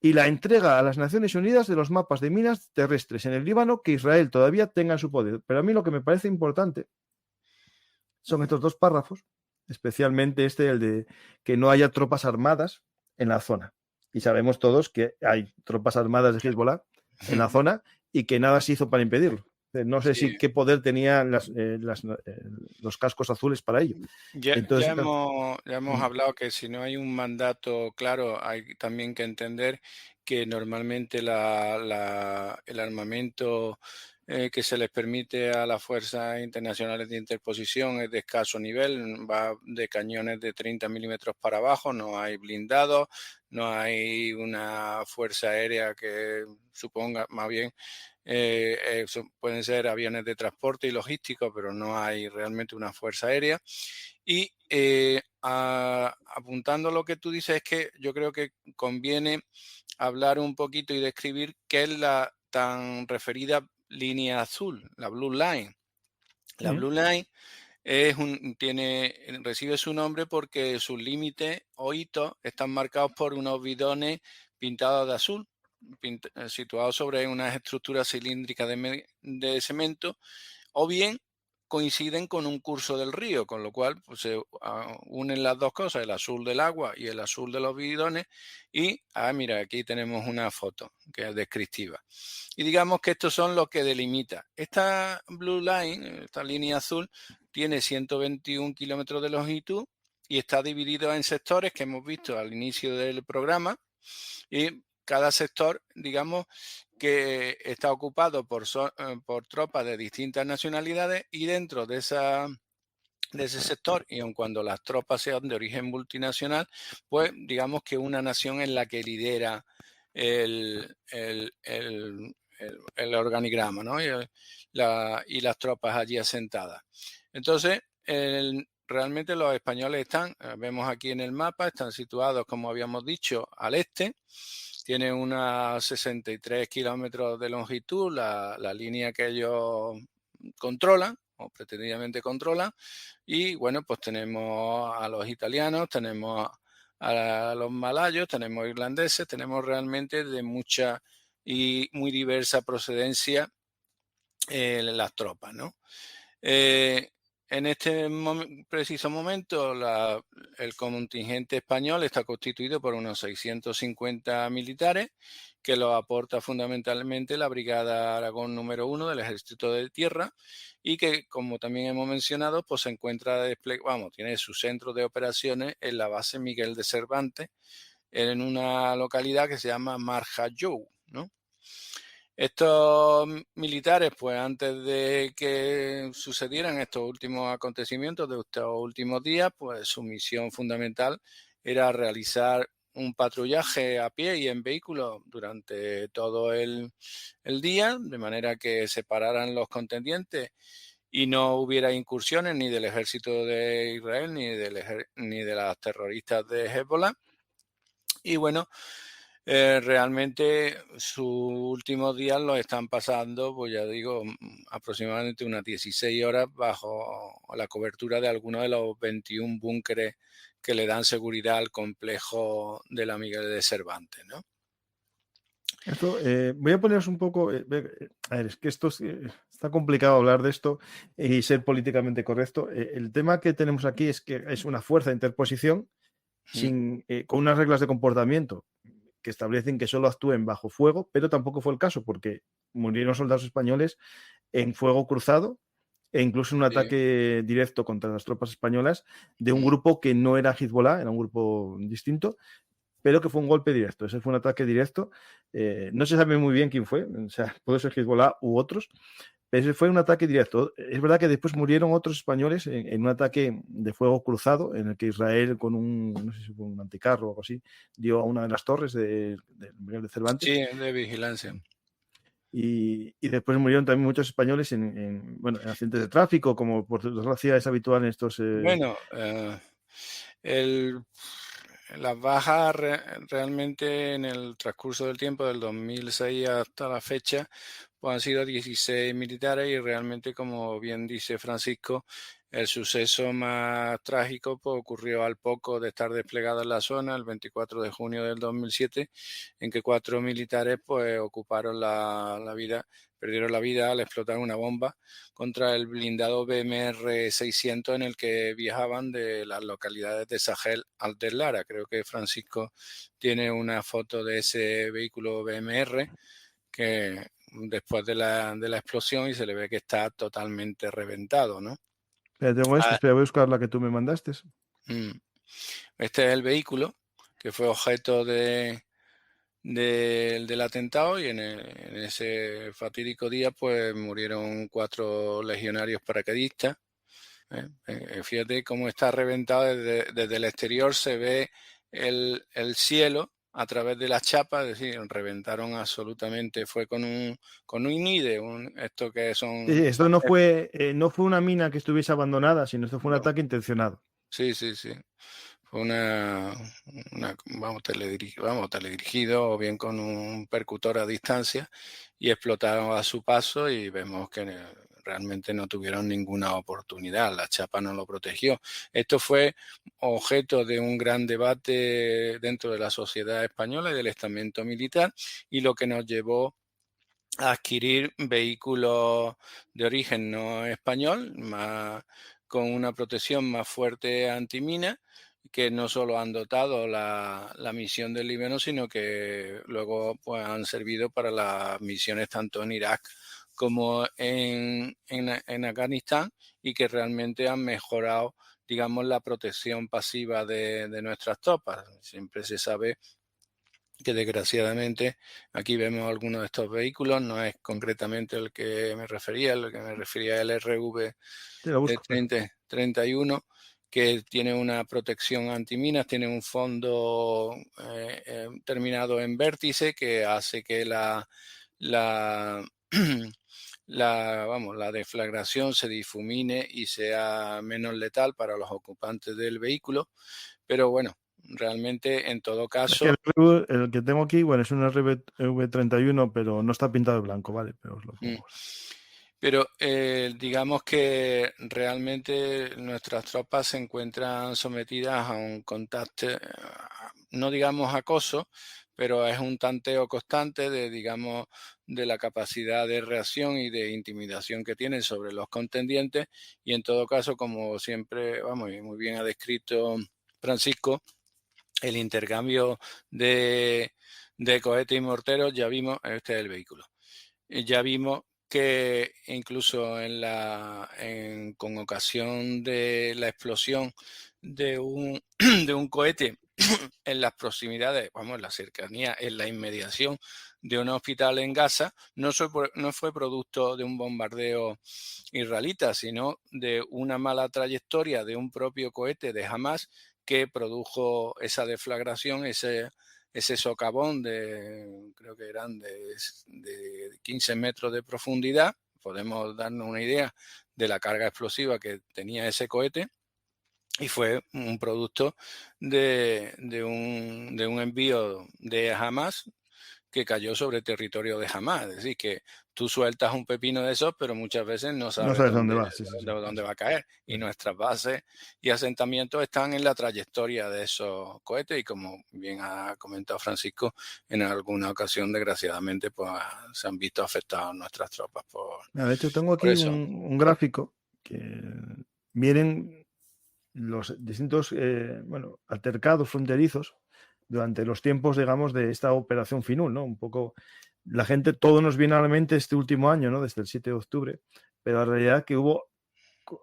Y la entrega a las Naciones Unidas de los mapas de minas terrestres en el Líbano que Israel todavía tenga en su poder. Pero a mí lo que me parece importante son estos dos párrafos, especialmente el de que no haya tropas armadas en la zona. Y sabemos todos que hay tropas armadas de Hezbollah en la zona y que nada se hizo para impedirlo. No sé qué poder tenían los cascos azules para ello. Entonces, ya hemos hablado que si no hay un mandato claro, hay también que entender que normalmente el armamento que se les permite a las fuerzas internacionales de interposición es de escaso nivel, va de cañones de 30 milímetros para abajo, no hay blindados, no hay una fuerza aérea que suponga, más bien, pueden ser aviones de transporte y logísticos, pero no hay realmente una fuerza aérea. Y apuntando a lo que tú dices, es que yo creo que conviene hablar un poquito y describir qué es la tan referida línea azul, la Blue Line. La Blue Line recibe su nombre porque sus límites o hitos están marcados por unos bidones pintados de azul, situados sobre unas estructuras cilíndricas de cemento, o bien coinciden con un curso del río, con lo cual pues, se unen las dos cosas, el azul del agua y el azul de los bidones, y mira, aquí tenemos una foto que es descriptiva. Y digamos que estos son los que delimita. Esta Blue Line, esta línea azul, tiene 121 kilómetros de longitud y está dividido en sectores que hemos visto al inicio del programa, y cada sector, digamos, que está ocupado por tropas de distintas nacionalidades, y dentro de ese sector, y aun cuando las tropas sean de origen multinacional, pues digamos que una nación es la que lidera el organigrama, ¿no? Y las tropas allí asentadas. Entonces, realmente los españoles vemos aquí en el mapa, están situados, como habíamos dicho, al este. Tienen unos 63 kilómetros de longitud, la línea que ellos controlan o pretendidamente controlan. Y bueno, pues tenemos a los italianos, tenemos a los malayos, tenemos irlandeses, tenemos realmente de mucha y muy diversa procedencia las tropas, ¿no? En este preciso momento, el contingente español está constituido por unos 650 militares, que lo aporta fundamentalmente la Brigada Aragón número 1 del Ejército de Tierra, y que, como también hemos mencionado, pues se encuentra tiene su centro de operaciones en la base Miguel de Cervantes, en una localidad que se llama Marjayou, ¿no? Estos militares, pues antes de que sucedieran estos últimos acontecimientos de estos últimos días, pues su misión fundamental era realizar un patrullaje a pie y en vehículo durante todo el día, de manera que separaran los contendientes y no hubiera incursiones ni del ejército de Israel ni de las terroristas de Hezbollah. Y bueno, Realmente sus últimos días los están pasando, pues ya digo, aproximadamente unas 16 horas bajo la cobertura de algunos de los 21 búnkeres que le dan seguridad al complejo de la Miguel de Cervantes, ¿no? Esto, voy a poneros un poco, a ver, es que está complicado hablar de esto y ser políticamente correcto. El tema que tenemos aquí es que es una fuerza de interposición Mm, con unas reglas de comportamiento que establecen que solo actúen bajo fuego, pero tampoco fue el caso porque murieron soldados españoles en fuego cruzado e incluso en un sí, ataque directo contra las tropas españolas de un mm, grupo que no era Hezbollah, era un grupo distinto, pero que fue un golpe directo. Ese fue un ataque directo. No se sabe muy bien quién fue, o sea, puede ser Hezbollah u otros, pero ese fue un ataque directo. Es verdad que después murieron otros españoles en un ataque de fuego cruzado en el que Israel con no sé si fue un anticarro o algo así, dio a una de las torres de Miguel de Cervantes. sí, de vigilancia. Y después murieron también muchos españoles bueno, en accidentes de tráfico, como por desgracia es habitual en estos... Bueno, el, las bajas realmente en el transcurso del tiempo, del 2006 hasta la fecha, pues han sido 16 militares y realmente, como bien dice Francisco, el suceso más trágico pues, ocurrió al poco de estar desplegado en la zona, el 24 de junio del 2007, en que 4 militares pues, ocuparon perdieron la vida al explotar una bomba contra el blindado BMR 600 en el que viajaban de las localidades de Sahel al de Lara. Creo que Francisco tiene una foto de ese vehículo BMR que después de la explosión y se le ve que está totalmente reventado, ¿no? Ah, Espera, voy a buscar la que tú me mandaste. mm. Este es el vehículo que fue objeto del atentado y en ese fatídico día pues murieron 4 legionarios paracaidistas. Fíjate cómo está reventado desde el exterior, se ve el cielo a través de la chapa, es decir, reventaron absolutamente, fue con un INIDE, esto que Sí, son... sí, esto no fue una mina que estuviese abandonada, sino esto fue un No, ataque intencionado. sí, sí, sí. Fue vamos, teledirigido o bien con un percutor a distancia y explotaron a su paso y vemos que realmente no tuvieron ninguna oportunidad, la chapa no lo protegió. Esto fue objeto de un gran debate dentro de la sociedad española y del estamento militar y lo que nos llevó a adquirir vehículos de origen no español, con una protección más fuerte antimina, que no solo han dotado la misión del Líbano, sino que luego pues, han servido para las misiones tanto en Irak como en Afganistán y que realmente han mejorado, digamos, la protección pasiva de nuestras tropas. Siempre se sabe que desgraciadamente aquí vemos algunos de estos vehículos, no es concretamente el que me refería, el que me refería el RV Te lo de busco, espera. 31, que tiene una protección antiminas, tiene un fondo terminado en vértice que hace que la, la deflagración se difumine y sea menos letal para los ocupantes del vehículo. Pero bueno, realmente en todo Es que caso... el que tengo aquí, bueno, es un RV31, pero no está pintado de blanco, ¿vale? Pero os lo pongo Mm. ahora. Pero digamos que realmente nuestras tropas se encuentran sometidas a un contacto, no digamos acoso, pero es un tanteo constante digamos, de la capacidad de reacción y de intimidación que tienen sobre los contendientes. Y en todo caso, como siempre, vamos, y muy bien ha descrito Francisco, el intercambio de, de cohetes y morteros, ya vimos, este es el vehículo. Ya vimos que incluso con ocasión de la explosión de de un cohete en las proximidades, vamos, en la cercanía, en la inmediación de un hospital en Gaza, no fue producto de un bombardeo israelita, sino de una mala trayectoria de un propio cohete de Hamas que produjo esa deflagración, ese socavón creo que eran de 15 metros de profundidad. Podemos darnos una idea de la carga explosiva que tenía ese cohete y fue un producto de un envío de Hamas que cayó sobre territorio de Hamas. Es decir, que tú sueltas un pepino de esos, pero muchas veces no No sabes sabes dónde va, sí, sí, sí. dónde Eso, va a caer. Y eso. nuestras bases y asentamientos están en la trayectoria de esos cohetes y, como bien ha comentado Francisco, en alguna ocasión, desgraciadamente, pues se han visto afectadas nuestras tropas Mira, de hecho, tengo por aquí eso. un gráfico que vienen los distintos altercados fronterizos durante los tiempos, digamos, de esta operación Finul, ¿no? Un poco la gente, todo nos viene a la mente este último año, ¿no? Desde el 7 de octubre, pero la realidad que hubo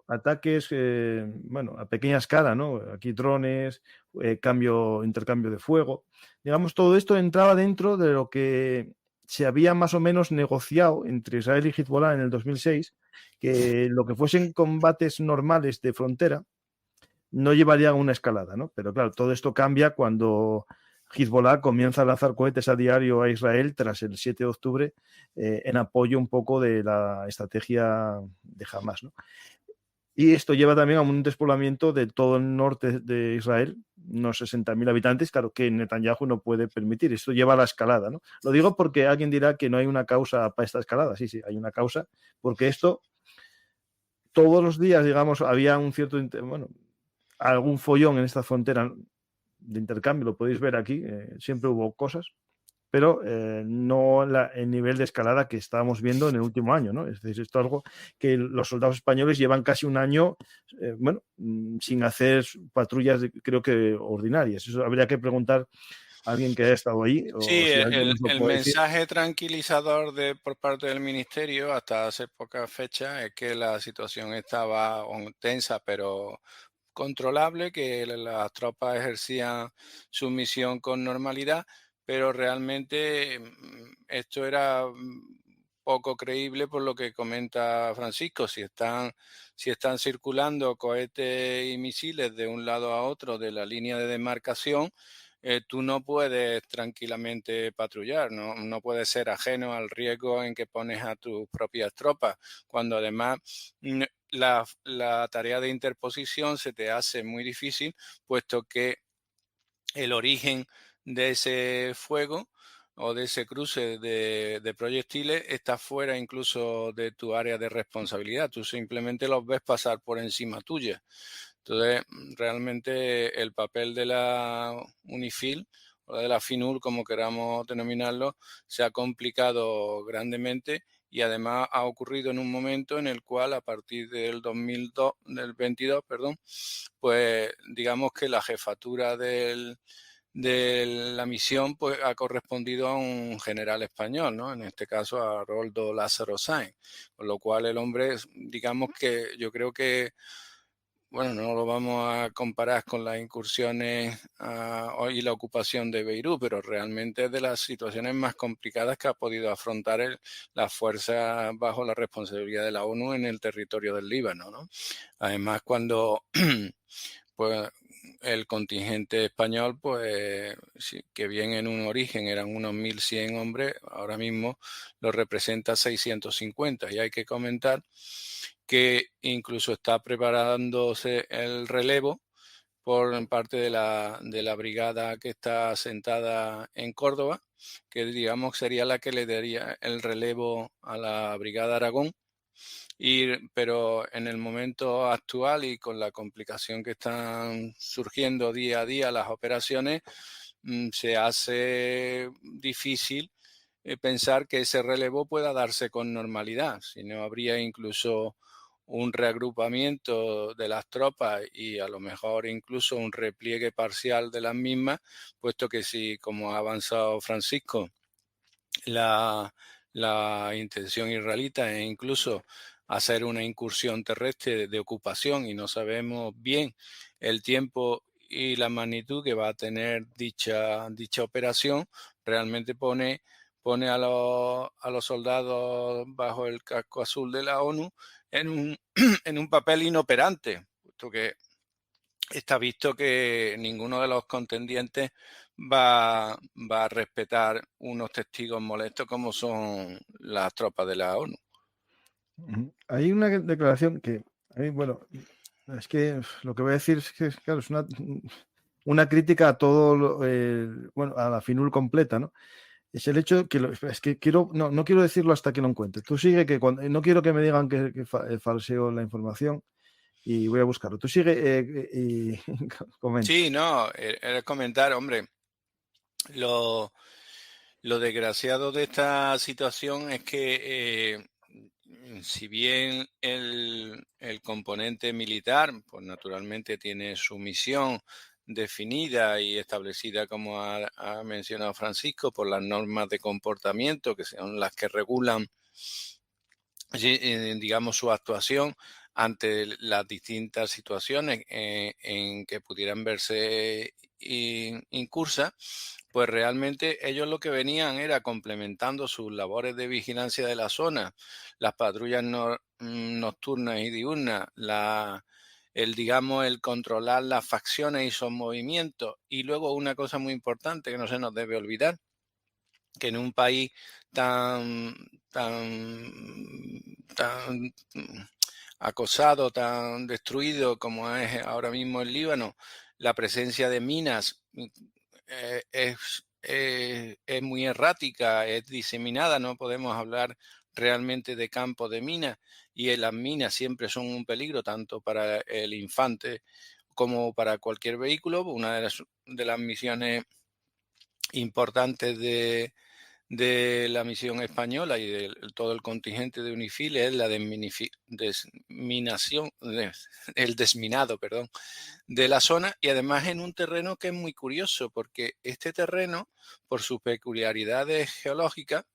ataques, a pequeña escala, ¿no? Aquí drones, intercambio de fuego. Digamos, todo esto entraba dentro de lo que se había más o menos negociado entre Israel y Hezbollah en el 2006, que lo que fuesen combates normales de frontera no llevaría a una escalada, ¿no? Pero claro, todo esto cambia cuando Hezbollah comienza a lanzar cohetes a diario a Israel tras el 7 de octubre en apoyo un poco de la estrategia de Hamas, ¿no? Y esto lleva también a un despoblamiento de todo el norte de Israel, unos 60.000 habitantes, claro, que Netanyahu no puede permitir. Esto lleva a la escalada, ¿no? Lo digo porque alguien dirá que no hay una causa para esta escalada. Sí, sí, hay una causa, porque esto todos los días, digamos, había un cierto, algún follón en esta frontera de intercambio, lo podéis ver aquí, siempre hubo cosas, pero no el nivel de escalada que estábamos viendo en el último año, ¿no? Es decir, esto es algo que los soldados españoles llevan casi un año, sin hacer patrullas, creo que ordinarias. Eso habría que preguntar a alguien que haya estado ahí o Sí, si alguien nos lo el puede decir. mensaje tranquilizador por parte del ministerio hasta hace pocas fechas es que la situación estaba tensa, pero controlable, que las tropas ejercían su misión con normalidad, pero realmente esto era poco creíble por lo que comenta Francisco. Si están circulando cohetes y misiles de un lado a otro de la línea de demarcación, tú no puedes tranquilamente patrullar, ¿no? No puedes ser ajeno al riesgo en que pones a tus propias tropas, cuando además la tarea de interposición se te hace muy difícil, puesto que el origen de ese fuego o de ese cruce de proyectiles está fuera incluso de tu área de responsabilidad. Tú simplemente los ves pasar por encima tuya. Entonces, realmente el papel de la UNIFIL o de la FINUR, como queramos denominarlo, se ha complicado grandemente y además ha ocurrido en un momento en el cual, a partir del 2002, del 22, perdón, pues digamos que la jefatura de la misión pues ha correspondido a un general español, ¿no? En este caso a Roldo Lázaro Sáenz, con lo cual el hombre, digamos que yo creo que, bueno, no lo vamos a comparar con las incursiones y la ocupación de Beirut, pero realmente es de las situaciones más complicadas que ha podido afrontar la fuerza bajo la responsabilidad de la ONU en el territorio del Líbano, ¿no? Además, cuando pues el contingente español, pues sí, que bien en un origen eran unos 1.100 hombres, ahora mismo lo representa 650. Y hay que comentar que incluso está preparándose el relevo por parte de la brigada que está asentada en Córdoba, que digamos sería la que le daría el relevo a la brigada Aragón. Pero en el momento actual y con la complicación que están surgiendo día a día las operaciones, se hace difícil pensar que ese relevo pueda darse con normalidad, si no habría incluso un reagrupamiento de las tropas y a lo mejor incluso un repliegue parcial de las mismas, puesto que si, como ha avanzado Francisco, la, la intención israelita es incluso hacer una incursión terrestre de ocupación y no sabemos bien el tiempo y la magnitud que va a tener dicha operación, realmente pone a los soldados bajo el casco azul de la ONU en un, en un papel inoperante, puesto que está visto que ninguno de los contendientes va a respetar unos testigos molestos como son las tropas de la ONU. Hay una declaración que, bueno, Es que lo que voy a decir es que, claro, es una crítica a todo, bueno, a la FINUL completa, ¿no? Es el hecho que, es que quiero, no quiero decirlo hasta que lo encuentre. Tú sigue que no quiero que me digan que falseo la información y voy a buscarlo. Tú sigue y comenta. Sí, no, era comentar, hombre, lo, lo desgraciado de esta situación es que si bien el componente militar, pues naturalmente tiene su misión definida y establecida, como ha mencionado Francisco, por las normas de comportamiento, que son las que regulan, digamos, su actuación ante las distintas situaciones en que pudieran verse incursas, pues realmente ellos lo que venían era complementando sus labores de vigilancia de la zona, las patrullas nocturnas y diurnas, digamos, el controlar las facciones y sus movimientos. Y luego una cosa muy importante que no se nos debe olvidar, que en un país tan, tan acosado, tan destruido como es ahora mismo el Líbano, la presencia de minas es muy errática, es diseminada, no podemos hablar realmente de campo de minas, y las minas siempre son un peligro tanto para el infante como para cualquier vehículo. Una de las misiones importantes de la misión española y de todo el contingente de UNIFIL es la desminación, el desminado, perdón, de la zona, y además en un terreno que es muy curioso porque este terreno, por sus peculiaridades geológicas,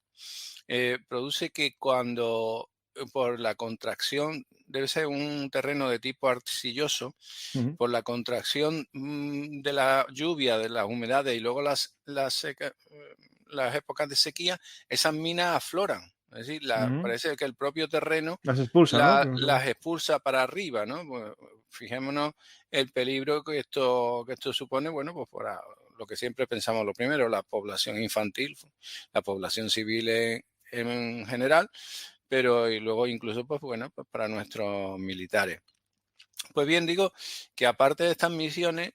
produce que cuando por la contracción, debe ser un terreno de tipo arcilloso, Ujú, por la contracción de la lluvia, de las humedades y luego las épocas de sequía, esas minas afloran. Es decir, ujú. parece que el propio terreno Las expulsa, ¿no? las expulsa para arriba, ¿no? Pues, fijémonos el peligro que esto supone, bueno, pues para lo que siempre pensamos, lo primero, la población infantil, la población civil en general, pero y luego incluso, pues bueno, pues para nuestros militares. Pues bien, digo que aparte de estas misiones,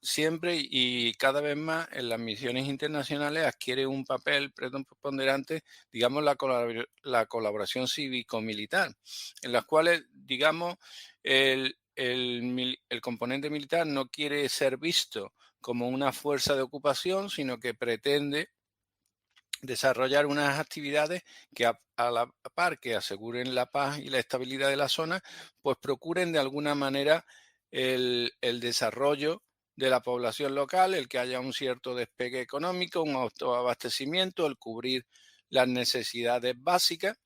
siempre y cada vez más en las misiones internacionales adquiere un papel preponderante, digamos, la colaboración cívico-militar, en las cuales, digamos, el componente militar no quiere ser visto como una fuerza de ocupación, sino que pretende desarrollar unas actividades que a la par que aseguren la paz y la estabilidad de la zona, pues procuren de alguna manera el desarrollo de la población local, el que haya un cierto despegue económico, un autoabastecimiento, el cubrir las necesidades básicas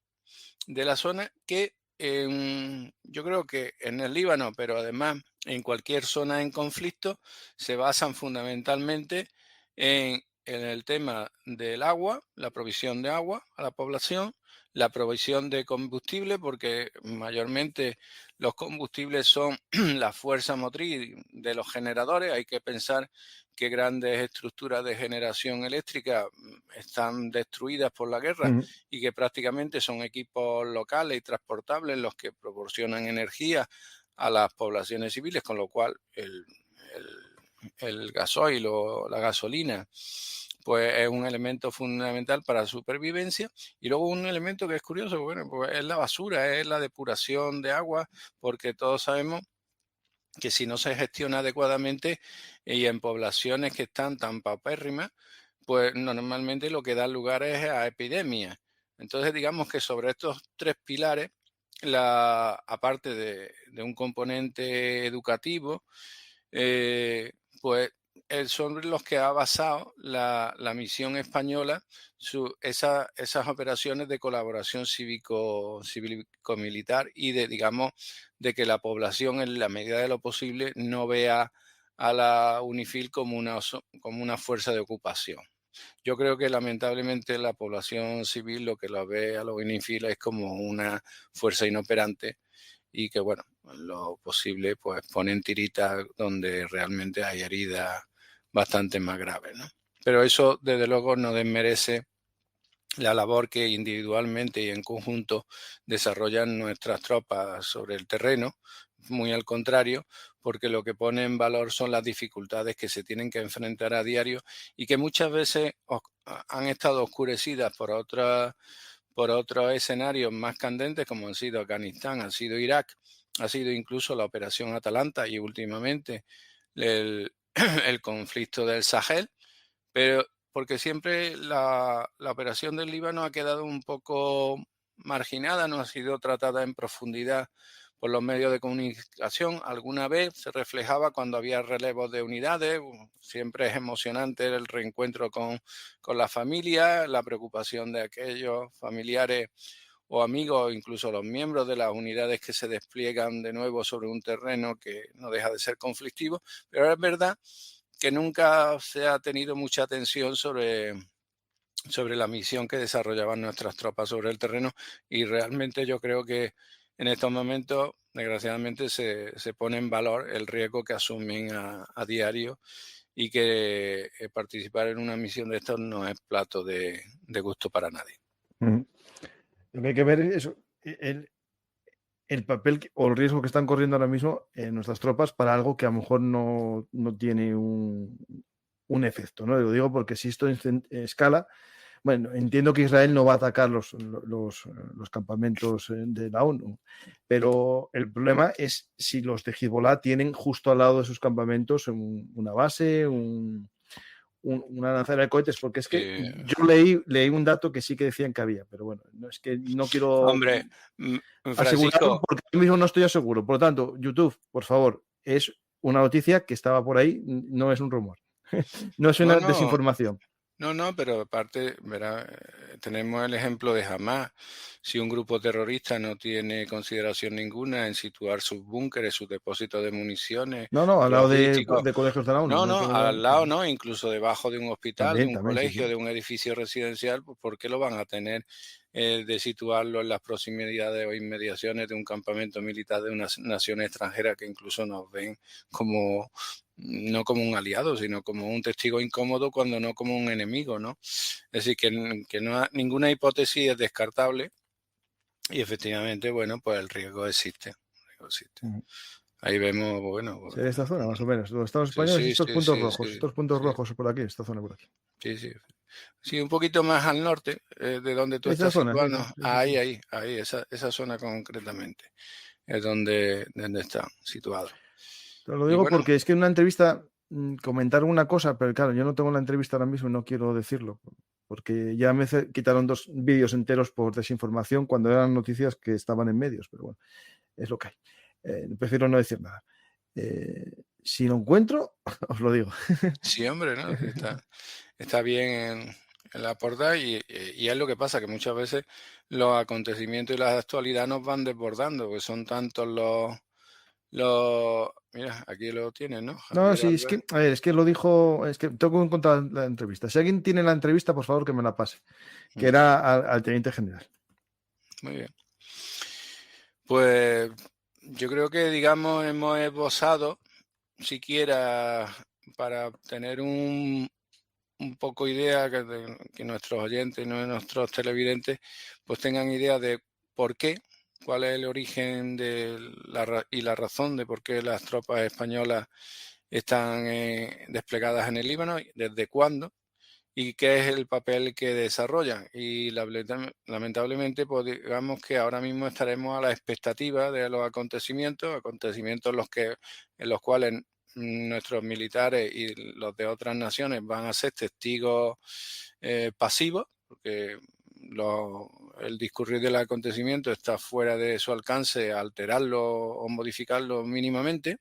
de la zona que yo creo que en el Líbano, pero además en cualquier zona en conflicto, se basan fundamentalmente en el tema del agua, la provisión de agua a la población, la provisión de combustible, porque mayormente los combustibles son la fuerza motriz de los generadores. Hay que pensar que grandes estructuras de generación eléctrica están destruidas por la guerra Ujú, y que prácticamente son equipos locales y transportables los que proporcionan energía a las poblaciones civiles, con lo cual el gasoil o la gasolina pues es un elemento fundamental para la supervivencia. Y luego un elemento que es curioso, bueno, pues es la basura, es la depuración de agua, porque todos sabemos que si no se gestiona adecuadamente y en poblaciones que están tan paupérrimas, pues normalmente lo que da lugar es a epidemias. Entonces, digamos que sobre estos tres pilares, aparte de un componente educativo, eh, pues son los que ha basado la misión española, esas operaciones de colaboración cívico-militar y digamos, de que la población en la medida de lo posible no vea a la UNIFIL como una fuerza de ocupación. Yo creo que lamentablemente la población civil lo que lo ve a los UNIFIL es como una fuerza inoperante y que, bueno, lo posible pues ponen tiritas donde realmente hay heridas bastante más graves, ¿no? Pero eso desde luego no desmerece la labor que individualmente y en conjunto desarrollan nuestras tropas sobre el terreno muy al contrario, porque lo que pone en valor son las dificultades que se tienen que enfrentar a diario y que muchas veces han estado oscurecidas por otros escenarios más candentes, como han sido Afganistán, ha sido Irak, ha sido incluso la Operación Atalanta y últimamente el, el conflicto del Sahel, pero porque siempre la operación del Líbano ha quedado un poco marginada, no ha sido tratada en profundidad por los medios de comunicación. Alguna vez se reflejaba cuando había relevos de unidades. Siempre es emocionante el reencuentro con la familia, la preocupación de aquellos familiares o amigos, incluso los miembros de las unidades que se despliegan de nuevo sobre un terreno que no deja de ser conflictivo. Pero es verdad que nunca se ha tenido mucha atención sobre la misión que desarrollaban nuestras tropas sobre el terreno, y realmente yo creo que en estos momentos, desgraciadamente, se pone en valor el riesgo que asumen a diario, y que participar en una misión de estos no es plato de gusto para nadie. Lo que hay que ver es eso, el papel o el riesgo que están corriendo ahora mismo nuestras tropas para algo que a lo mejor no tiene un efecto, ¿no? Lo digo porque si esto escala, bueno, entiendo que Israel no va a atacar los campamentos de la ONU, pero el problema es si los de Hezbollah tienen justo al lado de sus campamentos una base, una lanzadera de cohetes, porque es que yo leí un dato que sí que decían que había, pero bueno, no es que no quiero Hombre, asegurarlo Francisco, porque yo mismo no estoy seguro. Por lo tanto, YouTube, por favor, es una noticia que estaba por ahí, no es un rumor, no es una no, desinformación. no, pero aparte, verá, tenemos el ejemplo de Hamás. Si un grupo terrorista no tiene consideración ninguna en situar sus búnkeres, sus depósitos de municiones, No, al lado logísticos, de colegios de la ONU, no hay problema. al lado no, incluso debajo de un hospital, de un También, sí, colegio, sí. de un edificio residencial, pues ¿por qué lo van a tener de situarlo en las proximidades o inmediaciones de un campamento militar de una nación extranjera que incluso nos ven como no como un aliado, sino como un testigo incómodo, cuando no como un enemigo, ¿no? Es decir, que no, ninguna hipótesis es descartable, y efectivamente, bueno, pues el riesgo existe. Ahí vemos, bueno, Sí, esta zona, más o menos. Los estados sí, españoles y sí, estos sí, puntos sí, rojos, sí, estos puntos sí, rojos por aquí, esta zona por aquí. sí, sí. Sí, un poquito más al norte, de donde tú Esta estás zona, sí, situado, sí. ahí, esa zona concretamente es donde está situado. Te lo Y digo bueno, porque es que en una entrevista comentaron una cosa, pero claro, yo no tengo la entrevista ahora mismo y no quiero decirlo, porque ya me quitaron 2 vídeos enteros por desinformación cuando eran noticias que estaban en medios, pero bueno, es lo que hay. Prefiero no decir nada. Si lo encuentro, os lo digo. sí, hombre, ¿no? Sí, está bien en la portada, y es lo que pasa, que muchas veces los acontecimientos y la actualidad nos van desbordando, porque son tantos mira, aquí lo tienes, ¿no? No, Javier sí, es Albert. que, a ver, es que lo dijo, es que tengo que encontrar la entrevista. Si alguien tiene la entrevista, por favor que me la pase, que Mm, era al teniente general. muy bien. Pues yo creo que, digamos, hemos esbozado, siquiera para tener un poco idea, que nuestros oyentes y nuestros televidentes pues tengan idea de por qué, cuál es el origen y la razón de por qué las tropas españolas están desplegadas en el Líbano, desde cuándo y qué es el papel que desarrollan. Y lamentablemente, pues digamos que ahora mismo estaremos a la expectativa de los acontecimientos en los cuales nuestros militares y los de otras naciones van a ser testigos pasivos, porque el discurrir del acontecimiento está fuera de su alcance alterarlo o modificarlo mínimamente.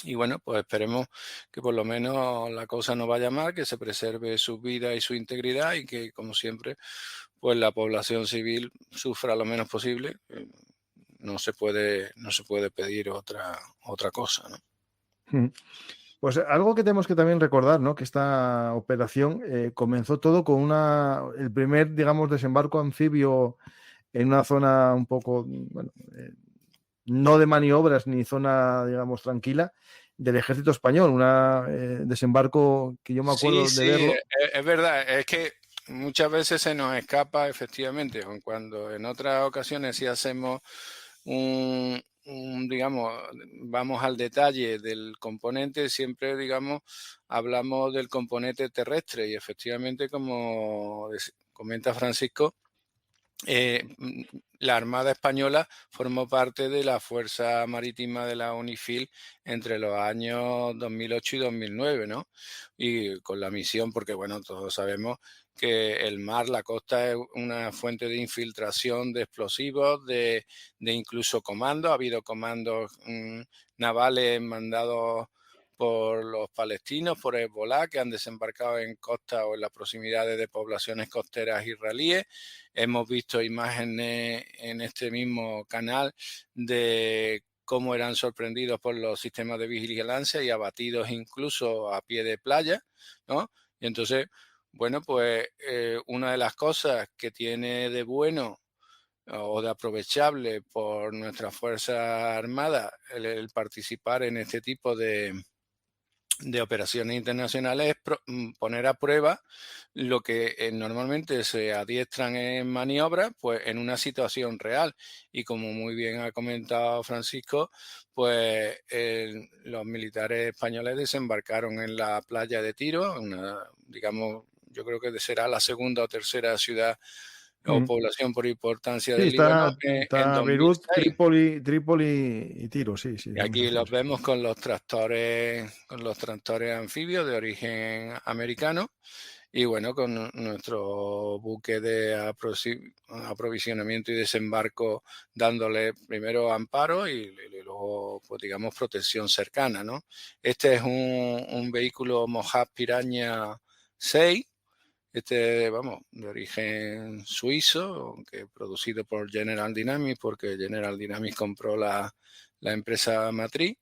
Y bueno, pues esperemos que por lo menos la cosa no vaya mal, que se preserve su vida y su integridad, y que, como siempre, pues la población civil sufra lo menos posible. No se puede pedir otra cosa, ¿no? Pues algo que tenemos que también recordar, ¿no? Que esta operación comenzó todo con el primer, digamos, desembarco anfibio en una zona un poco, bueno, no de maniobras ni zona, digamos, tranquila, del ejército español. Un desembarco que yo me Sí, acuerdo de sí, verlo. es verdad. Es que muchas veces se nos escapa, efectivamente, aun cuando en otras ocasiones sí hacemos digamos, vamos al detalle del componente, siempre, digamos, hablamos del componente terrestre y efectivamente, como comenta Francisco, la Armada Española formó parte de la Fuerza Marítima de la UNIFIL entre los años 2008 y 2009, ¿no? Y con la misión, porque bueno, todos sabemos que el mar, la costa es una fuente de infiltración de explosivos, de incluso comandos. Ha habido comandos navales mandados por los palestinos, por Hezbolá, que han desembarcado en costa o en las proximidades de poblaciones costeras israelíes. Hemos visto imágenes en este mismo canal de cómo eran sorprendidos por los sistemas de vigilancia y abatidos incluso a pie de playa, ¿no? Y entonces, bueno, pues una de las cosas que tiene de bueno o de aprovechable por nuestra Fuerza Armada el participar en este tipo de operaciones internacionales es poner a prueba lo que normalmente se adiestran en maniobras, pues en una situación real. Y como muy bien ha comentado Francisco, pues los militares españoles desembarcaron en la playa de Tiro, digamos, yo creo que será la segunda o tercera ciudad o población por importancia Sí, del Líbano en está Beirut, 2006. Trípoli y Tiro, sí, Y son aquí esas los tres. vemos con los tractores anfibios de origen americano y bueno, con nuestro buque de aprovisionamiento y desembarco dándole primero amparo y luego, pues digamos, protección cercana, ¿no? Este es un vehículo Mojave Piraña 6, vamos, de origen suizo, aunque producido por General Dynamics, porque General Dynamics compró la empresa matriz.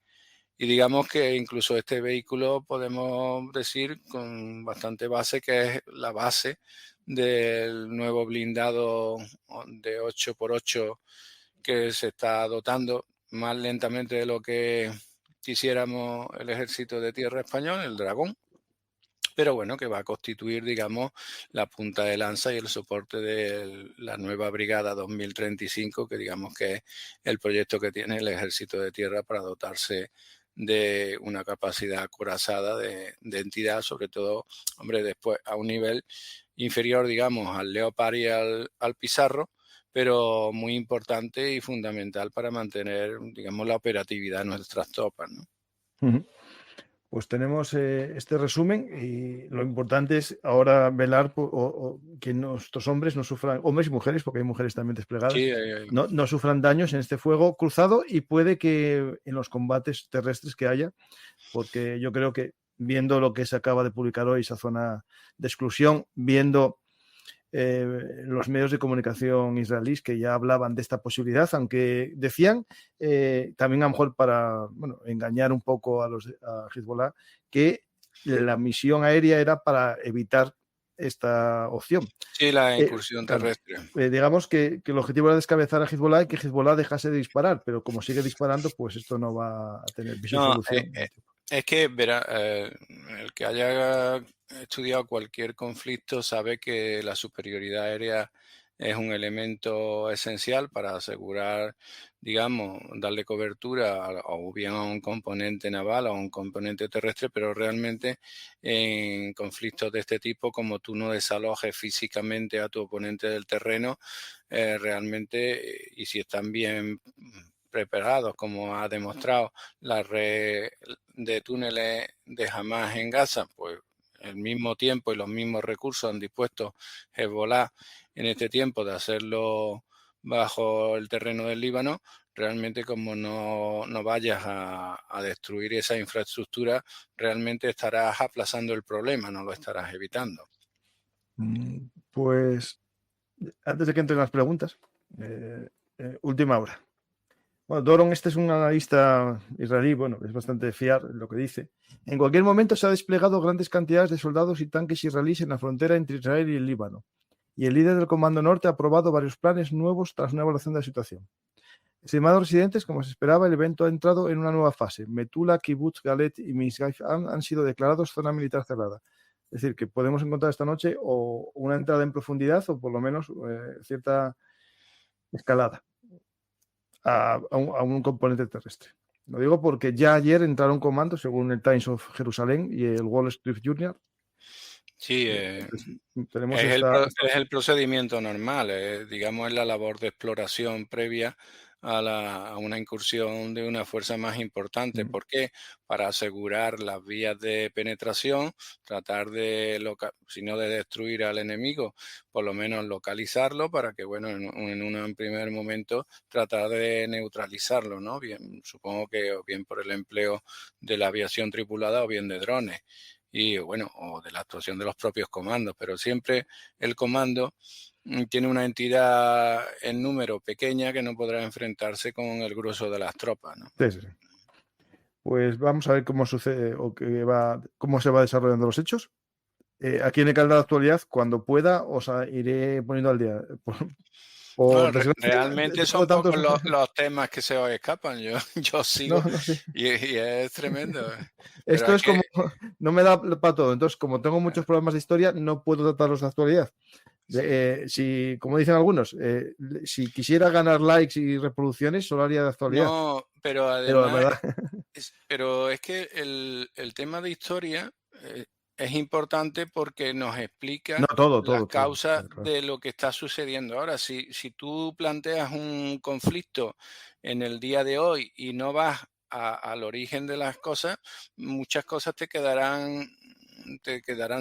Y digamos que incluso este vehículo podemos decir con bastante base que es la base del nuevo blindado de 8x8 que se está dotando más lentamente de lo que quisiéramos el Ejército de Tierra Español, el Dragón, pero bueno, que va a constituir, digamos, la punta de lanza y el soporte de la nueva Brigada 2035, que digamos que es el proyecto que tiene el Ejército de Tierra para dotarse de una capacidad acorazada de entidad, sobre todo, hombre, después a un nivel inferior, digamos, al Leopard y al Pizarro, pero muy importante y fundamental para mantener, digamos, la operatividad de nuestras tropas, ¿no? Ujú. Pues tenemos este resumen y lo importante es ahora velar que nuestros hombres no sufran, hombres y mujeres, porque hay mujeres también desplegadas, Sí, no sufran daños en este fuego cruzado y puede que en los combates terrestres que haya, porque yo creo que viendo lo que se acaba de publicar hoy, esa zona de exclusión, viendo los medios de comunicación israelíes que ya hablaban de esta posibilidad, aunque decían también a lo mejor para engañar un poco a Hezbollah, que la misión aérea era para evitar esta opción. sí, la incursión Claro, terrestre. digamos que el objetivo era descabezar a Hezbollah y que Hezbollah dejase de disparar, pero como sigue disparando, pues esto no va a tener viso No, solución. es que verá, el que haya estudiado cualquier conflicto sabe que la superioridad aérea es un elemento esencial para asegurar, digamos, darle cobertura o bien a un componente naval o a un componente terrestre, pero realmente en conflictos de este tipo, como tú no desalojes físicamente a tu oponente del terreno, realmente, y si están bien preparados, como ha demostrado la red de túneles de Hamas en Gaza, pues el mismo tiempo y los mismos recursos han dispuesto Hezbollah en este tiempo de hacerlo bajo el terreno del Líbano, realmente como no vayas a destruir esa infraestructura, realmente estarás aplazando el problema, no lo estarás evitando. Pues antes de que entren las preguntas, última hora. Bueno, Doron, este es un analista israelí, bueno, es bastante fiar lo que dice. En cualquier momento se ha desplegado grandes cantidades de soldados y tanques israelíes en la frontera entre Israel y el Líbano. Y el líder del Comando Norte ha aprobado varios planes nuevos tras una evaluación de la situación. Estimados residentes, como se esperaba, el evento ha entrado en una nueva fase. Metula, Kibbutz, Galet y Misgaif han sido declarados zona militar cerrada. Es decir, que podemos encontrar esta noche o una entrada en profundidad o por lo menos cierta escalada. a un componente terrestre. Lo digo porque ya ayer entraron comandos, según el Times of Jerusalén y el Wall Street Journal. Sí, Entonces, tenemos es el procedimiento normal, digamos, es la labor de exploración previa a una incursión de una fuerza más importante. ¿Por qué? Para asegurar las vías de penetración, tratar de, si no de destruir al enemigo, por lo menos localizarlo para que, bueno, en un primer momento tratar de neutralizarlo, ¿no? Bien, supongo que o bien por el empleo de la aviación tripulada o bien de drones. Y bueno, o de la actuación de los propios comandos, pero siempre el comando tiene una entidad en número pequeña que no podrá enfrentarse con el grueso de las tropas, ¿no? Sí, sí, sí. Pues vamos a ver cómo sucede o cómo se va desarrollando los hechos. Aquí en el canal de la actualidad, cuando pueda, os iré poniendo al día. Por No, desgracia, realmente tengo son tantos. pocos los temas que se os escapan. Yo No, sigo no, sí. y es tremendo. Pero Esto hay es como, que, no me da para todo. Entonces, como tengo muchos programas de historia, no puedo tratarlos de actualidad. sí. Si, como dicen algunos, si quisiera ganar likes y reproducciones, solo haría de actualidad. No, pero Pero la además, verdad, pero es que el tema de historia es importante porque nos no, explica las todo. causas Claro. de lo que está sucediendo ahora. Si tú planteas un conflicto en el día de hoy y no vas al origen de las cosas, muchas cosas te quedarán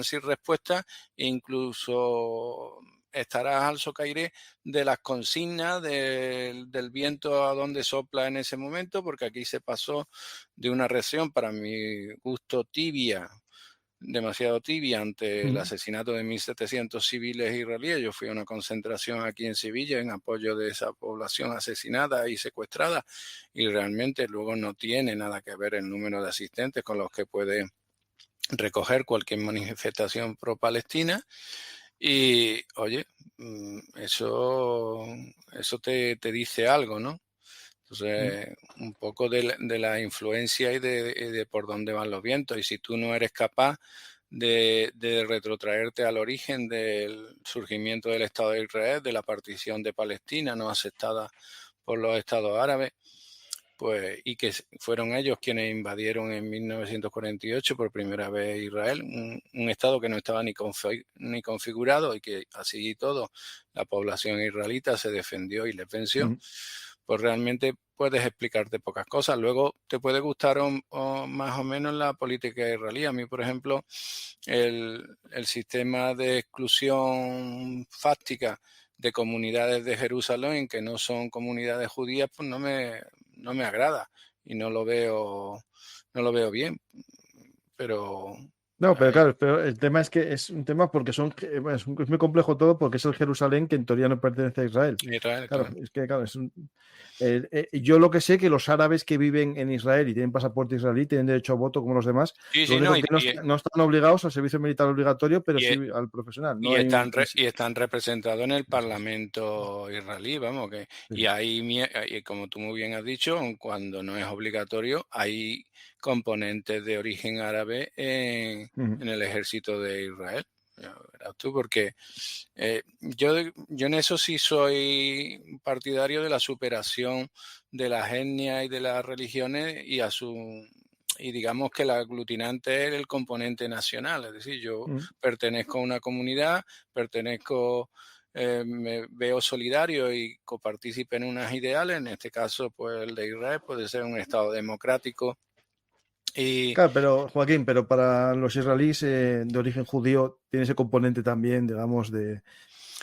sin respuesta e incluso estarás al socaire de las consignas del viento a donde sopla en ese momento, porque aquí se pasó de una reacción para mi gusto tibia, demasiado tibia ante el asesinato de 1.700 civiles israelíes. Yo fui a una concentración aquí en Sevilla en apoyo de esa población asesinada y secuestrada y realmente luego no tiene nada que ver el número de asistentes con los que puede recoger cualquier manifestación pro-palestina. Y, oye, eso te dice algo, ¿no? Mm. Entonces, un poco de la influencia y de por dónde van los vientos. Y si tú no eres capaz de retrotraerte al origen del surgimiento del Estado de Israel, de la partición de Palestina no aceptada por los estados árabes, pues, y que fueron ellos quienes invadieron en 1948 por primera vez Israel, un estado que no estaba ni configurado y que así y todo la población israelita se defendió y les venció, pues realmente puedes explicarte pocas cosas. Luego te puede gustar o más o menos la política israelí. A mí, por ejemplo, el sistema de exclusión fáctica de comunidades de Jerusalén que no son comunidades judías, pues no me agrada y no lo veo bien. Pero No, pero claro, pero el tema es que es un tema porque bueno, es muy complejo todo porque es el Jerusalén que en teoría no pertenece a Israel. Israel, Claro, claro. es que claro, yo lo que sé que los árabes que viven en Israel y tienen pasaporte israelí tienen derecho a voto como los demás. Sí, Lo sí, no, único que no están obligados al servicio militar obligatorio, pero sí al profesional. No y hay están, un. y están representados en el Eso es. Parlamento israelí, vamos, y Sí. hay, como tú muy bien has dicho, aun cuando no es obligatorio, hay componentes de origen árabe Ujú. en el ejército de Israel. Ya verás tú, porque yo en eso sí soy partidario de la superación de las etnias y de las religiones y digamos que la aglutinante es el componente nacional, es decir, yo Mm. pertenezco a una comunidad, me veo solidario y copartícipe en unos ideales, en este caso pues el de Israel puede ser un estado democrático y Claro, pero Joaquín, pero para los israelíes de origen judío tiene ese componente también, digamos,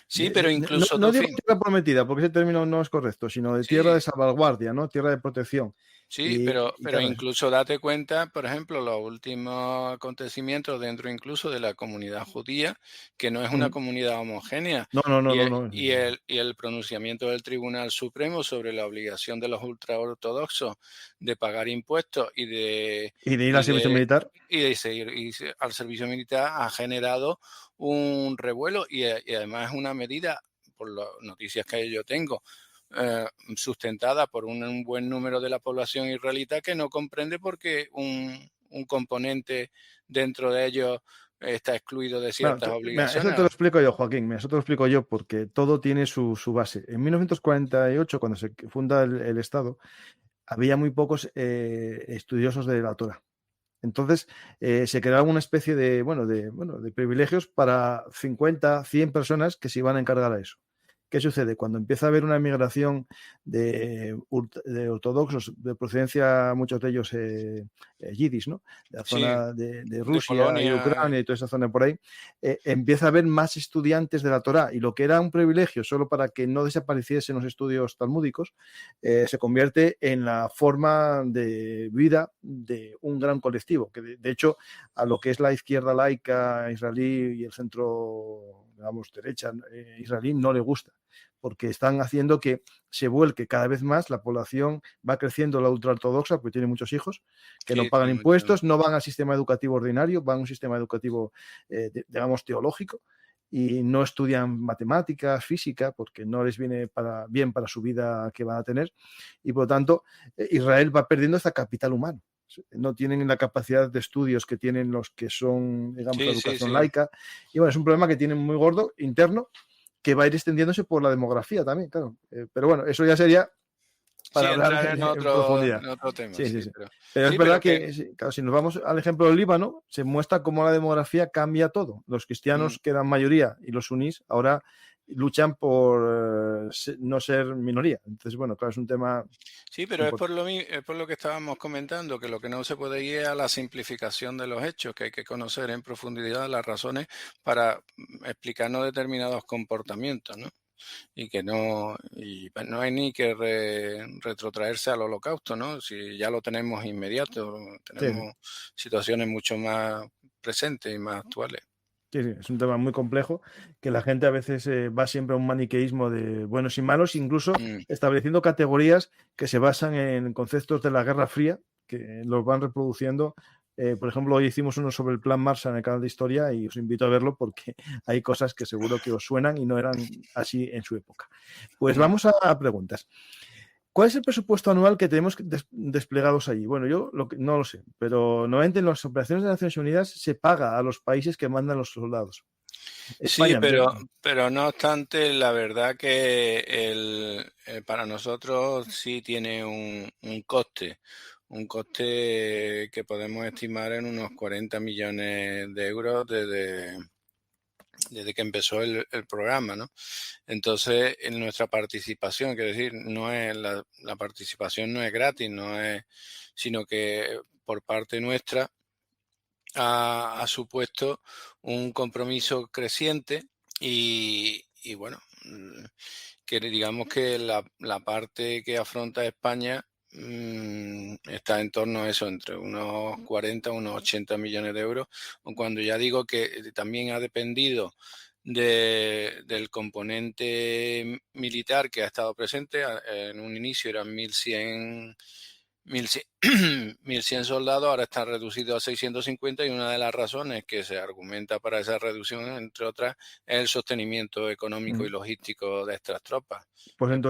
sí, pero no, incluso no tú, digo tierra prometida, porque ese término no es correcto, sino de tierra sí, de salvaguardia, ¿no? Tierra de protección. sí, Y pero claro, incluso date cuenta, por ejemplo, los últimos acontecimientos dentro incluso de la comunidad judía, que no es una mm, comunidad homogénea, no, no, no, y, no, e- no. y el, y el pronunciamiento del Tribunal Supremo sobre la obligación de los ultraortodoxos de pagar impuestos Y de ir al y servicio de, militar. y de seguir al servicio militar ha generado un revuelo y además es una medida, por las noticias que yo tengo, eh, sustentada por un buen número de la población israelita que no comprende por qué un componente dentro de ellos está excluido de Bueno, ciertas mira, eso te lo obligaciones. explico yo, Joaquín. Mira, eso te lo explico yo porque todo tiene su base. En 1948, cuando se funda el Estado, había muy pocos estudiosos de la Torah. Entonces, se creaba una especie de privilegios para 50, 100 personas que se iban a encargar a eso. ¿Qué sucede? Cuando empieza a haber una migración de ortodoxos de procedencia, muchos de ellos yidis, ¿no? De la Sí, zona de de Rusia y Polonia. Ucrania y toda esa zona por ahí, empieza a haber más estudiantes de la Torá y lo que era un privilegio solo para que no desapareciesen los estudios talmúdicos, se convierte en la forma de vida de un gran colectivo, que de hecho a lo que es la izquierda laica israelí y el centro, digamos, derecha israelí no le gusta, porque están haciendo que se vuelque cada vez más, la población va creciendo la ultraortodoxa, porque tiene muchos hijos, que no Sí, pagan tiene mucho. impuestos, no van al sistema educativo ordinario, van a un sistema educativo, digamos, teológico, y no estudian matemáticas, física, porque no les viene bien para su vida que van a tener, y por lo tanto Israel va perdiendo esta capital humano. No tienen la capacidad de estudios que tienen los que son, digamos, la Sí, sí, educación sí. laica. Y bueno, es un problema que tienen muy gordo, interno, que va a ir extendiéndose por la demografía también, claro. Pero bueno, eso ya sería Sí, para hablar entrar en en otro, profundidad. en otro tema, Sí, sí, sí, sí. pero Pero es sí, verdad pero que que, claro, si nos vamos al ejemplo del Líbano, se muestra cómo la demografía cambia todo. Los mm, cristianos, que eran mayoría, y los sunís, ahora luchan por no ser minoría. Entonces, bueno, claro, es un tema sí, pero importante. es por lo que estábamos comentando, que lo que no se puede ir es a la simplificación de los hechos, que hay que conocer en profundidad las razones para explicarnos determinados comportamientos, ¿no? Y que pues no hay ni que retrotraerse al holocausto, ¿no? Si ya lo tenemos inmediato, Sí, sí. tenemos situaciones mucho más presentes y más actuales. Sí, sí, es un tema muy complejo que la gente a veces va siempre a un maniqueísmo de buenos y malos, incluso Mm. estableciendo categorías que se basan en conceptos de la Guerra Fría, que los van reproduciendo. Por ejemplo, hoy hicimos uno sobre el Plan Marshall en el canal de Historia y os invito a verlo porque hay cosas que seguro que os suenan y no eran así en su época. Pues Mm. vamos a preguntas. ¿Cuál es el presupuesto anual que tenemos desplegados allí? Bueno, yo no lo sé, pero normalmente en las operaciones de Naciones Unidas se paga a los países que mandan los soldados. Sí, España, pero no obstante, la verdad que para nosotros sí tiene un coste que podemos estimar en unos 40 millones de euros desde que empezó el programa, ¿no? Entonces, en nuestra participación, quiero decir, no es la participación no es gratis, no es, sino que por parte nuestra ha supuesto un compromiso creciente y bueno, que digamos que la parte que afronta España está en torno a eso, entre unos 40 unos 80 millones de euros, cuando ya digo que también ha dependido del componente militar que ha estado presente. En un inicio eran 1.100 1.100 soldados, ahora están reducidos a 650 y una de las razones que se argumenta para esa reducción, entre otras, es el sostenimiento económico y logístico de estas tropas. pues Porque, en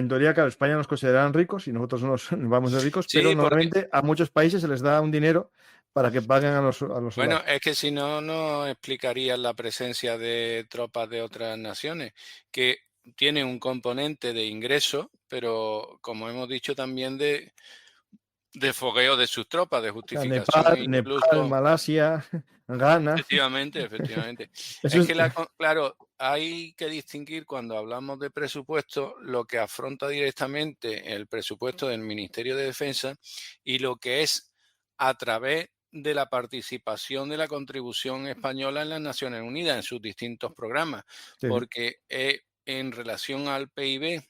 teoría, claro, España nos consideran ricos y nosotros nos vamos de ricos, pero sí, porque, normalmente a muchos países se les da un dinero para que paguen a los bueno, soldados. es que si no, no explicaría la presencia de tropas de otras naciones, que tiene un componente de ingreso, pero como hemos dicho también de fogueo de sus tropas, de O sea, justificación Nepal, incluso. Malasia, Ghana, Efectivamente, efectivamente. eso Es es, que claro, hay que distinguir cuando hablamos de presupuesto lo que afronta directamente el presupuesto del Ministerio de Defensa y lo que es a través de la participación de la contribución española en las Naciones Unidas en sus distintos programas, sí, sí. porque en relación al PIB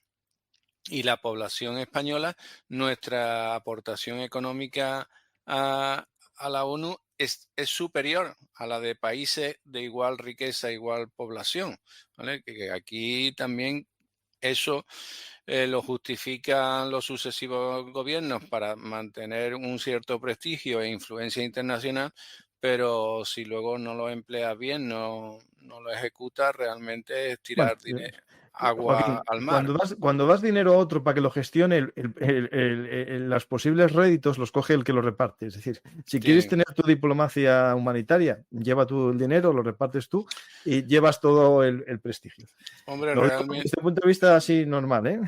y la población española, nuestra aportación económica a la ONU es superior a la de países de igual riqueza, igual población, ¿vale? Que aquí también eso lo justifican los sucesivos gobiernos para mantener un cierto prestigio e influencia internacional, pero si luego no lo empleas bien, no lo ejecutas, realmente es Bueno, tirar dinero. agua Joaquín, al mar. cuando das dinero a otro para que lo gestione, los posibles réditos los coge el que lo reparte. Es decir, si quieres Sí. tener tu diplomacia humanitaria, lleva tú el dinero, lo repartes tú y llevas todo el prestigio. Hombre, Lo digo desde este punto de vista así normal, ¿eh?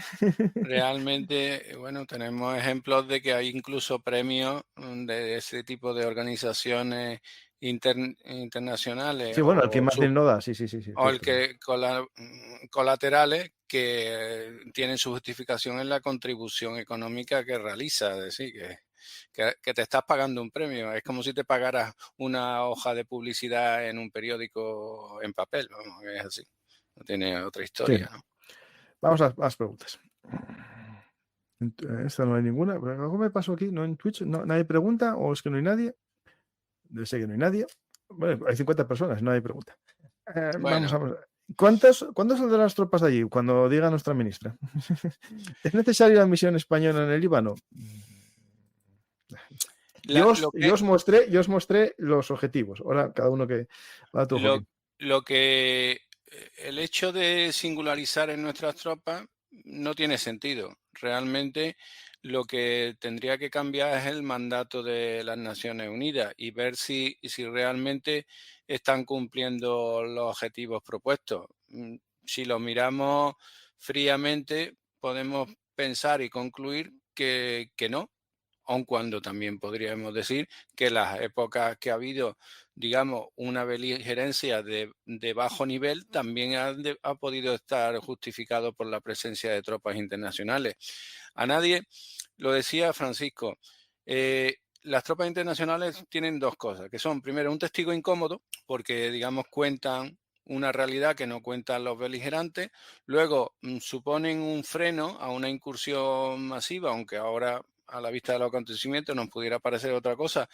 realmente, bueno, tenemos ejemplos de que hay incluso premios de ese tipo de organizaciones internacionales Sí, bueno, el que más dinero da, sí, o el cierto. que colaterales que tienen su justificación en la contribución económica que realiza, es decir, que te estás pagando un premio. Es como si te pagaras una hoja de publicidad en un periódico en papel, vamos, es así. No tiene otra Sí. historia, ¿no? Vamos a las preguntas. Esta no hay ninguna. ¿Algo me pasó aquí? ¿No en Twitch? ¿No, ¿nadie pregunta? ¿O es que no hay nadie? Debe ser que no hay nadie. Bueno, hay 50 personas, no hay pregunta. Vamos Bueno, a ver. ¿Cuándo saldrán las tropas de allí? Cuando diga nuestra ministra. ¿Es necesaria la misión española en el Líbano? Yo os mostré los objetivos. Ahora cada uno que... Ahora tú, lo, Joaquín. lo que el hecho de singularizar en nuestras tropas no tiene sentido. Realmente lo que tendría que cambiar es el mandato de las Naciones Unidas y ver si realmente están cumpliendo los objetivos propuestos. Si lo miramos fríamente, podemos pensar y concluir que no, aun cuando también podríamos decir que las épocas que ha habido, digamos, una beligerencia de bajo nivel también ha podido estar justificado por la presencia de tropas internacionales. A nadie, lo decía Francisco, las tropas internacionales tienen dos cosas, que son, primero, un testigo incómodo, porque, digamos, cuentan una realidad que no cuentan los beligerantes, luego suponen un freno a una incursión masiva, aunque ahora a la vista de los acontecimientos nos pudiera parecer otra cosa,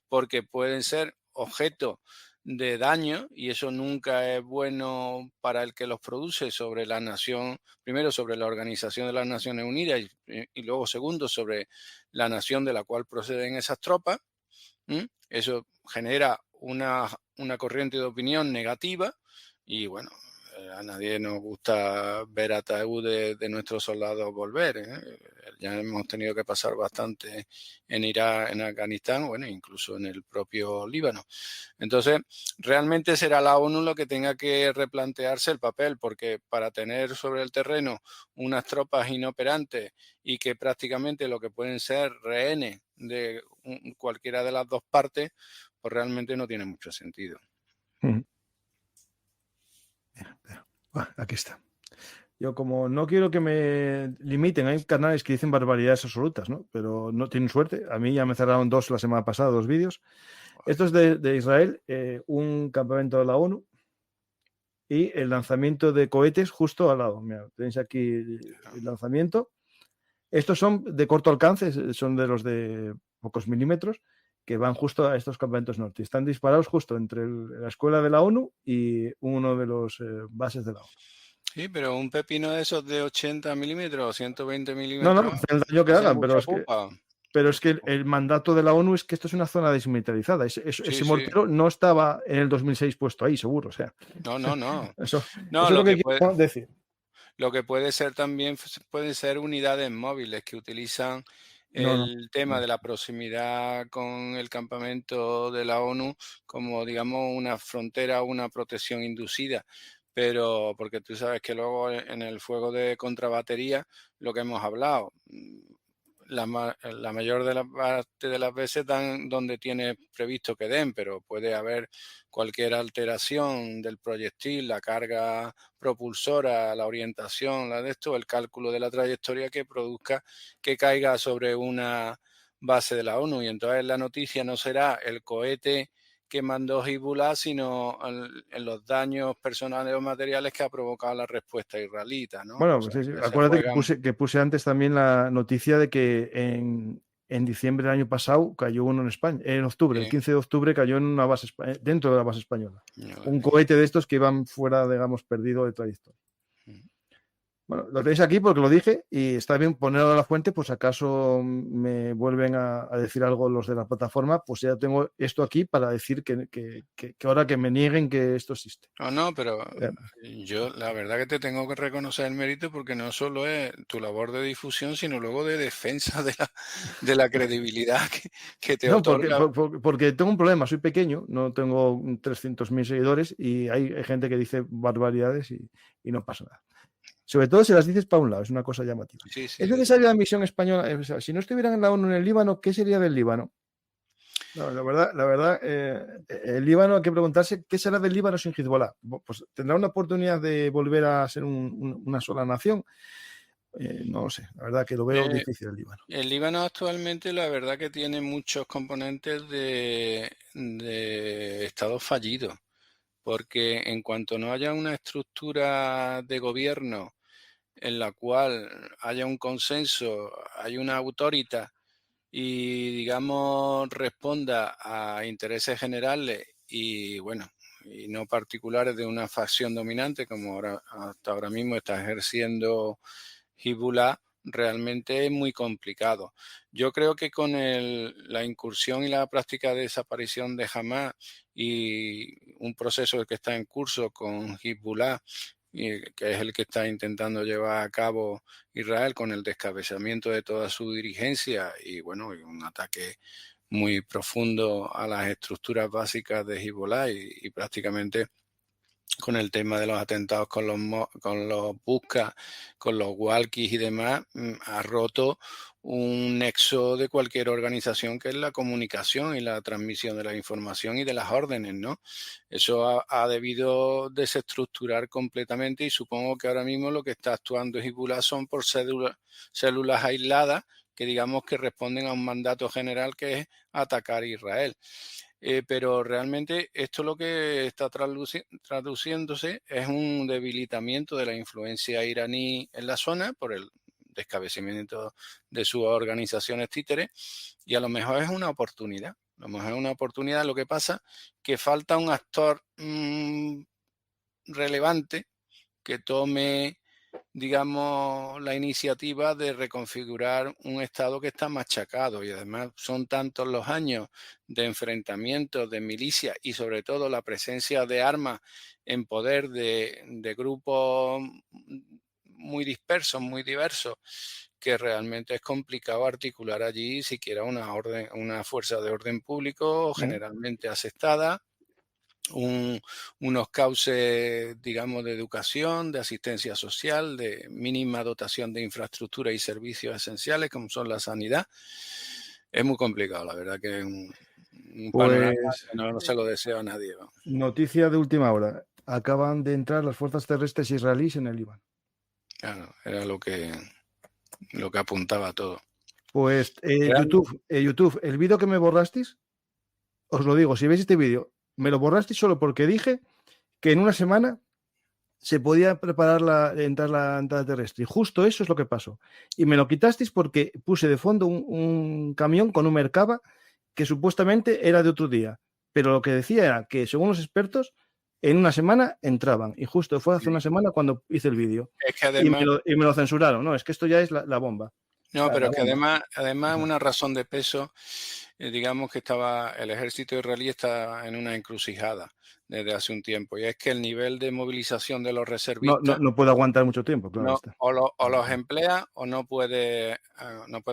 porque pueden ser objeto de daño y eso nunca es bueno para el que los produce sobre la nación, primero sobre la Organización de las Naciones Unidas y luego segundo sobre la nación de la cual proceden esas tropas. Eso genera una corriente de opinión negativa y bueno, a nadie nos gusta ver ataúdes de nuestros soldados volver. Ya hemos tenido que pasar bastante en Irak, en Afganistán, bueno, incluso en el propio Líbano. Entonces, realmente será la ONU lo que tenga que replantearse el papel, porque para tener sobre el terreno unas tropas inoperantes y que prácticamente lo que pueden ser rehenes de cualquiera de las dos partes, pues realmente no tiene mucho sentido. Aquí está. Yo como no quiero que me limiten, hay canales que dicen barbaridades absolutas, ¿no? Pero no tienen suerte. A mí ya me cerraron dos la semana pasada, 2 vídeos. Esto es de Israel, un campamento de la ONU y el lanzamiento de cohetes justo al lado. Mira, tenéis aquí el lanzamiento. Estos son de corto alcance, son de los de pocos milímetros, que van justo a estos campamentos norte. Están disparados justo entre la escuela de la ONU y uno de los bases de la ONU. Sí, pero un pepino de esos de 80 milímetros, 120 No, milímetros, hacen el daño que hace hagan, mucha pupa. pero es que el mandato de la ONU es que esto es una zona desmilitarizada. Ese mortero no estaba en el 2006 puesto ahí, seguro. O sea, No. eso No, es lo que quiero decir. Lo que puede ser también, pueden ser unidades móviles que utilizan el tema de la proximidad con el campamento de la ONU como, digamos, una frontera o una protección inducida. Pero porque tú sabes que luego en el fuego de contrabatería, lo que hemos hablado, la mayor de las parte de las veces dan donde tiene previsto que den, pero puede haber cualquier alteración del proyectil, la carga propulsora, la orientación, la de esto, el cálculo de la trayectoria que produzca que caiga sobre una base de la ONU. Y entonces la noticia no será el cohete que mandó Hezbollah, sino en los daños personales o materiales que ha provocado la respuesta israelita, ¿no? Bueno, O sea, pues sí. que se Acuérdate juegan... que puse antes también la noticia de que en diciembre del año pasado cayó uno en España, en octubre, el 15 de octubre cayó en una base dentro de la base española. Un cohete de estos que iban fuera, digamos, perdido de trayectoria. Bueno, lo tenéis aquí porque lo dije y está bien ponerlo a la fuente, pues acaso me vuelven a decir algo los de la plataforma, pues ya tengo esto aquí para decir que ahora que me nieguen que esto existe. No, pero Ya. yo la verdad que te tengo que reconocer el mérito porque no solo es tu labor de difusión, sino luego de defensa de la credibilidad que te No, otorga. porque tengo un problema, soy pequeño, no tengo 300.000 seguidores y hay gente que dice barbaridades y no pasa nada. Sobre todo si las dices para un lado, es una cosa llamativa. Sí, sí, ¿Es sí. necesaria la misión española? O sea, si no estuvieran en la ONU en el Líbano, ¿qué sería del Líbano? No, la verdad, el Líbano hay que preguntarse qué será del Líbano sin Hezbollah. Pues tendrá una oportunidad de volver a ser una sola nación. No lo sé, la verdad que lo veo Eh, difícil el Líbano. el Líbano actualmente la verdad que tiene muchos componentes de estados fallidos, porque en cuanto no haya una estructura de gobierno en la cual haya un consenso, hay una autoridad y, digamos, responda a intereses generales y, bueno, y no particulares de una facción dominante, como hasta ahora mismo está ejerciendo Hezbollah, realmente es muy complicado. Yo creo que con la incursión y la práctica de desaparición de Hamas y un proceso que está en curso con Hezbollah, que es el que está intentando llevar a cabo Israel con el descabezamiento de toda su dirigencia y, bueno, y un ataque muy profundo a las estructuras básicas de Hezbollah y prácticamente con el tema de los atentados con los buscas, con los walkies y demás, ha roto un nexo de cualquier organización que es la comunicación y la transmisión de la información y de las órdenes, ¿no? Eso ha debido desestructurar completamente y supongo que ahora mismo lo que está actuando Hezbollah son por células aisladas que digamos que responden a un mandato general que es atacar a Israel. Pero realmente esto lo que está traduciéndose es un debilitamiento de la influencia iraní en la zona por el descabecimiento de sus organizaciones títeres y a lo mejor es una oportunidad. A lo mejor es una oportunidad. Lo que pasa que falta un actor relevante que tome, digamos, la iniciativa de reconfigurar un Estado que está machacado y además son tantos los años de enfrentamientos de milicias y sobre todo la presencia de armas en poder de grupos muy dispersos, muy diversos, que realmente es complicado articular allí siquiera una fuerza de orden público ¿Eh? generalmente aceptada, unos cauces, digamos, de educación, de asistencia social, de mínima dotación de infraestructura y servicios esenciales, como son la sanidad. Es muy complicado, la verdad que es un panorama Pues que no se lo deseo a nadie. Vamos. noticia de última hora. Acaban de entrar las fuerzas terrestres israelíes en el Líbano. Claro, era lo que apuntaba todo. Pues Realmente, YouTube, el vídeo que me borrasteis, os lo digo, si veis este vídeo, me lo borrasteis solo porque dije que en una semana se podía preparar entrar la entrada terrestre. Y justo eso es lo que pasó. Y me lo quitasteis porque puse de fondo un camión con un Merkava que supuestamente era de otro día. Pero lo que decía era que, según los expertos, en una semana entraban. Y justo fue hace una semana cuando hice el vídeo. es que Y además, y me lo censuraron. No, es que esto ya es la bomba. no, pero La es que bomba. además una razón de peso, digamos que el ejército israelí está en una encrucijada desde hace un tiempo, y es que el nivel de movilización de los reservistas No puedo aguantar mucho tiempo, claro no, está. o los empleas o no puedes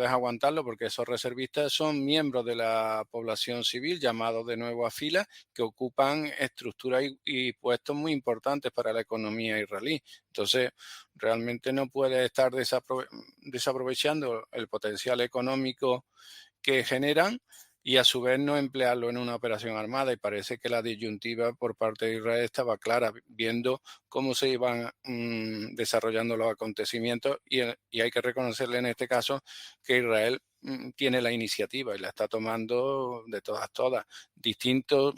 aguantarlo porque esos reservistas son miembros de la población civil llamados de nuevo a fila que ocupan estructuras y puestos muy importantes para la economía israelí. Entonces, realmente no puedes estar desaprovechando el potencial económico que generan y a su vez no emplearlo en una operación armada. Y parece que la disyuntiva por parte de Israel estaba clara, viendo cómo se iban desarrollando los acontecimientos y hay que reconocerle en este caso que Israel tiene la iniciativa y la está tomando de todas. Distinto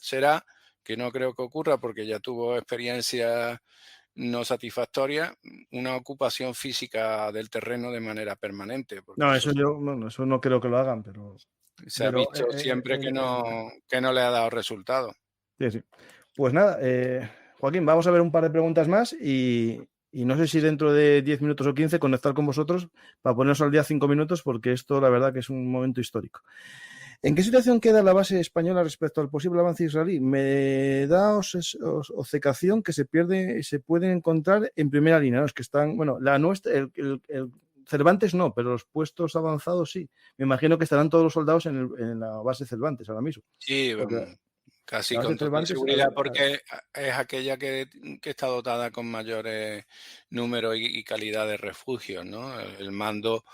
será, que no creo que ocurra porque ya tuvo experiencia no satisfactoria, una ocupación física del terreno de manera permanente, porque No, eso no creo que lo hagan, se ha pero visto siempre que no le ha dado resultado. sí, sí. Pues nada, Joaquín, vamos a ver un par de preguntas más Y no sé si dentro de 10 minutos o 15 conectar con vosotros para ponernos al día 5 minutos, porque esto la verdad que es un momento histórico. ¿En qué situación queda la base española respecto al posible avance israelí? Me da obcecación que se pueden encontrar en primera línea, ¿no? Es que están, bueno, la nuestra, el Cervantes no, pero los puestos avanzados sí. Me imagino que estarán todos los soldados en la base Cervantes ahora mismo. Sí, Porque casi la base con total Cervantes, seguridad, porque es aquella que está dotada con mayores números y calidad de refugios, ¿no? El mando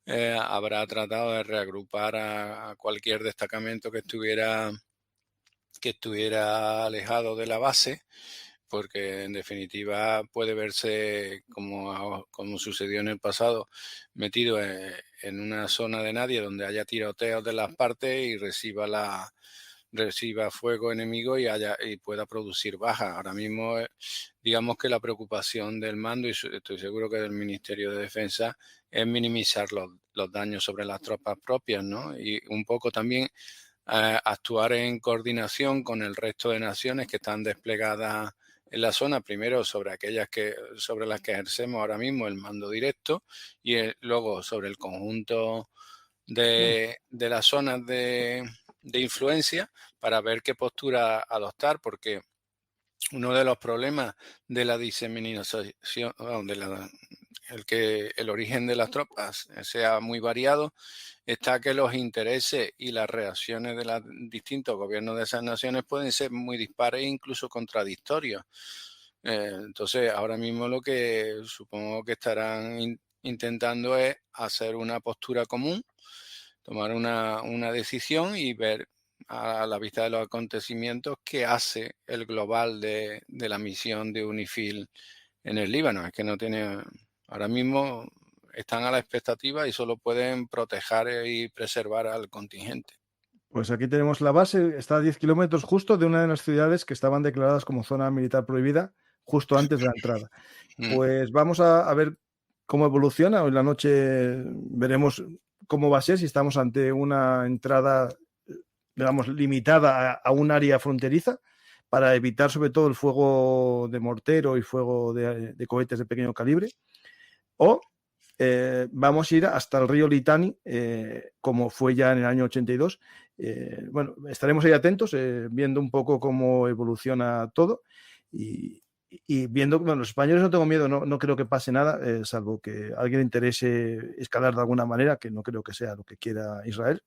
habrá tratado de reagrupar a cualquier destacamento que estuviera alejado de la base, porque en definitiva puede verse, como sucedió en el pasado, metido en una zona de nadie donde haya tiroteos de las partes y reciba fuego enemigo y pueda producir bajas. Ahora mismo, digamos que la preocupación del mando, y estoy seguro que del Ministerio de Defensa, es minimizar los daños sobre las tropas propias, ¿no? Y un poco también actuar en coordinación con el resto de naciones que están desplegadas en la zona, primero sobre sobre las que ejercemos ahora mismo el mando directo y luego sobre el conjunto de las zonas de influencia para ver qué postura adoptar, porque uno de los problemas de la diseminación, el origen de las tropas sea muy variado, está que los intereses y las reacciones de los distintos gobiernos de esas naciones pueden ser muy dispares e incluso contradictorios. Entonces, ahora mismo lo que supongo que estarán intentando es hacer una postura común, tomar una decisión y ver a la vista de los acontecimientos qué hace el global de la misión de UNIFIL en el Líbano. Es que no tiene, ahora mismo están a la expectativa y solo pueden proteger y preservar al contingente. pues aquí tenemos la base, está a 10 kilómetros justo de una de las ciudades que estaban declaradas como zona militar prohibida justo antes de la entrada. Pues vamos a ver cómo evoluciona. Hoy en la noche veremos cómo va a ser, si estamos ante una entrada, digamos, limitada a un área fronteriza para evitar sobre todo el fuego de mortero y fuego de cohetes de pequeño calibre, o vamos a ir hasta el río Litani, como fue ya en el año 82. Bueno, estaremos ahí atentos, viendo un poco cómo evoluciona todo y viendo, bueno, los españoles no tengo miedo, no creo que pase nada, salvo que a alguien le interese escalar de alguna manera, que no creo que sea lo que quiera Israel.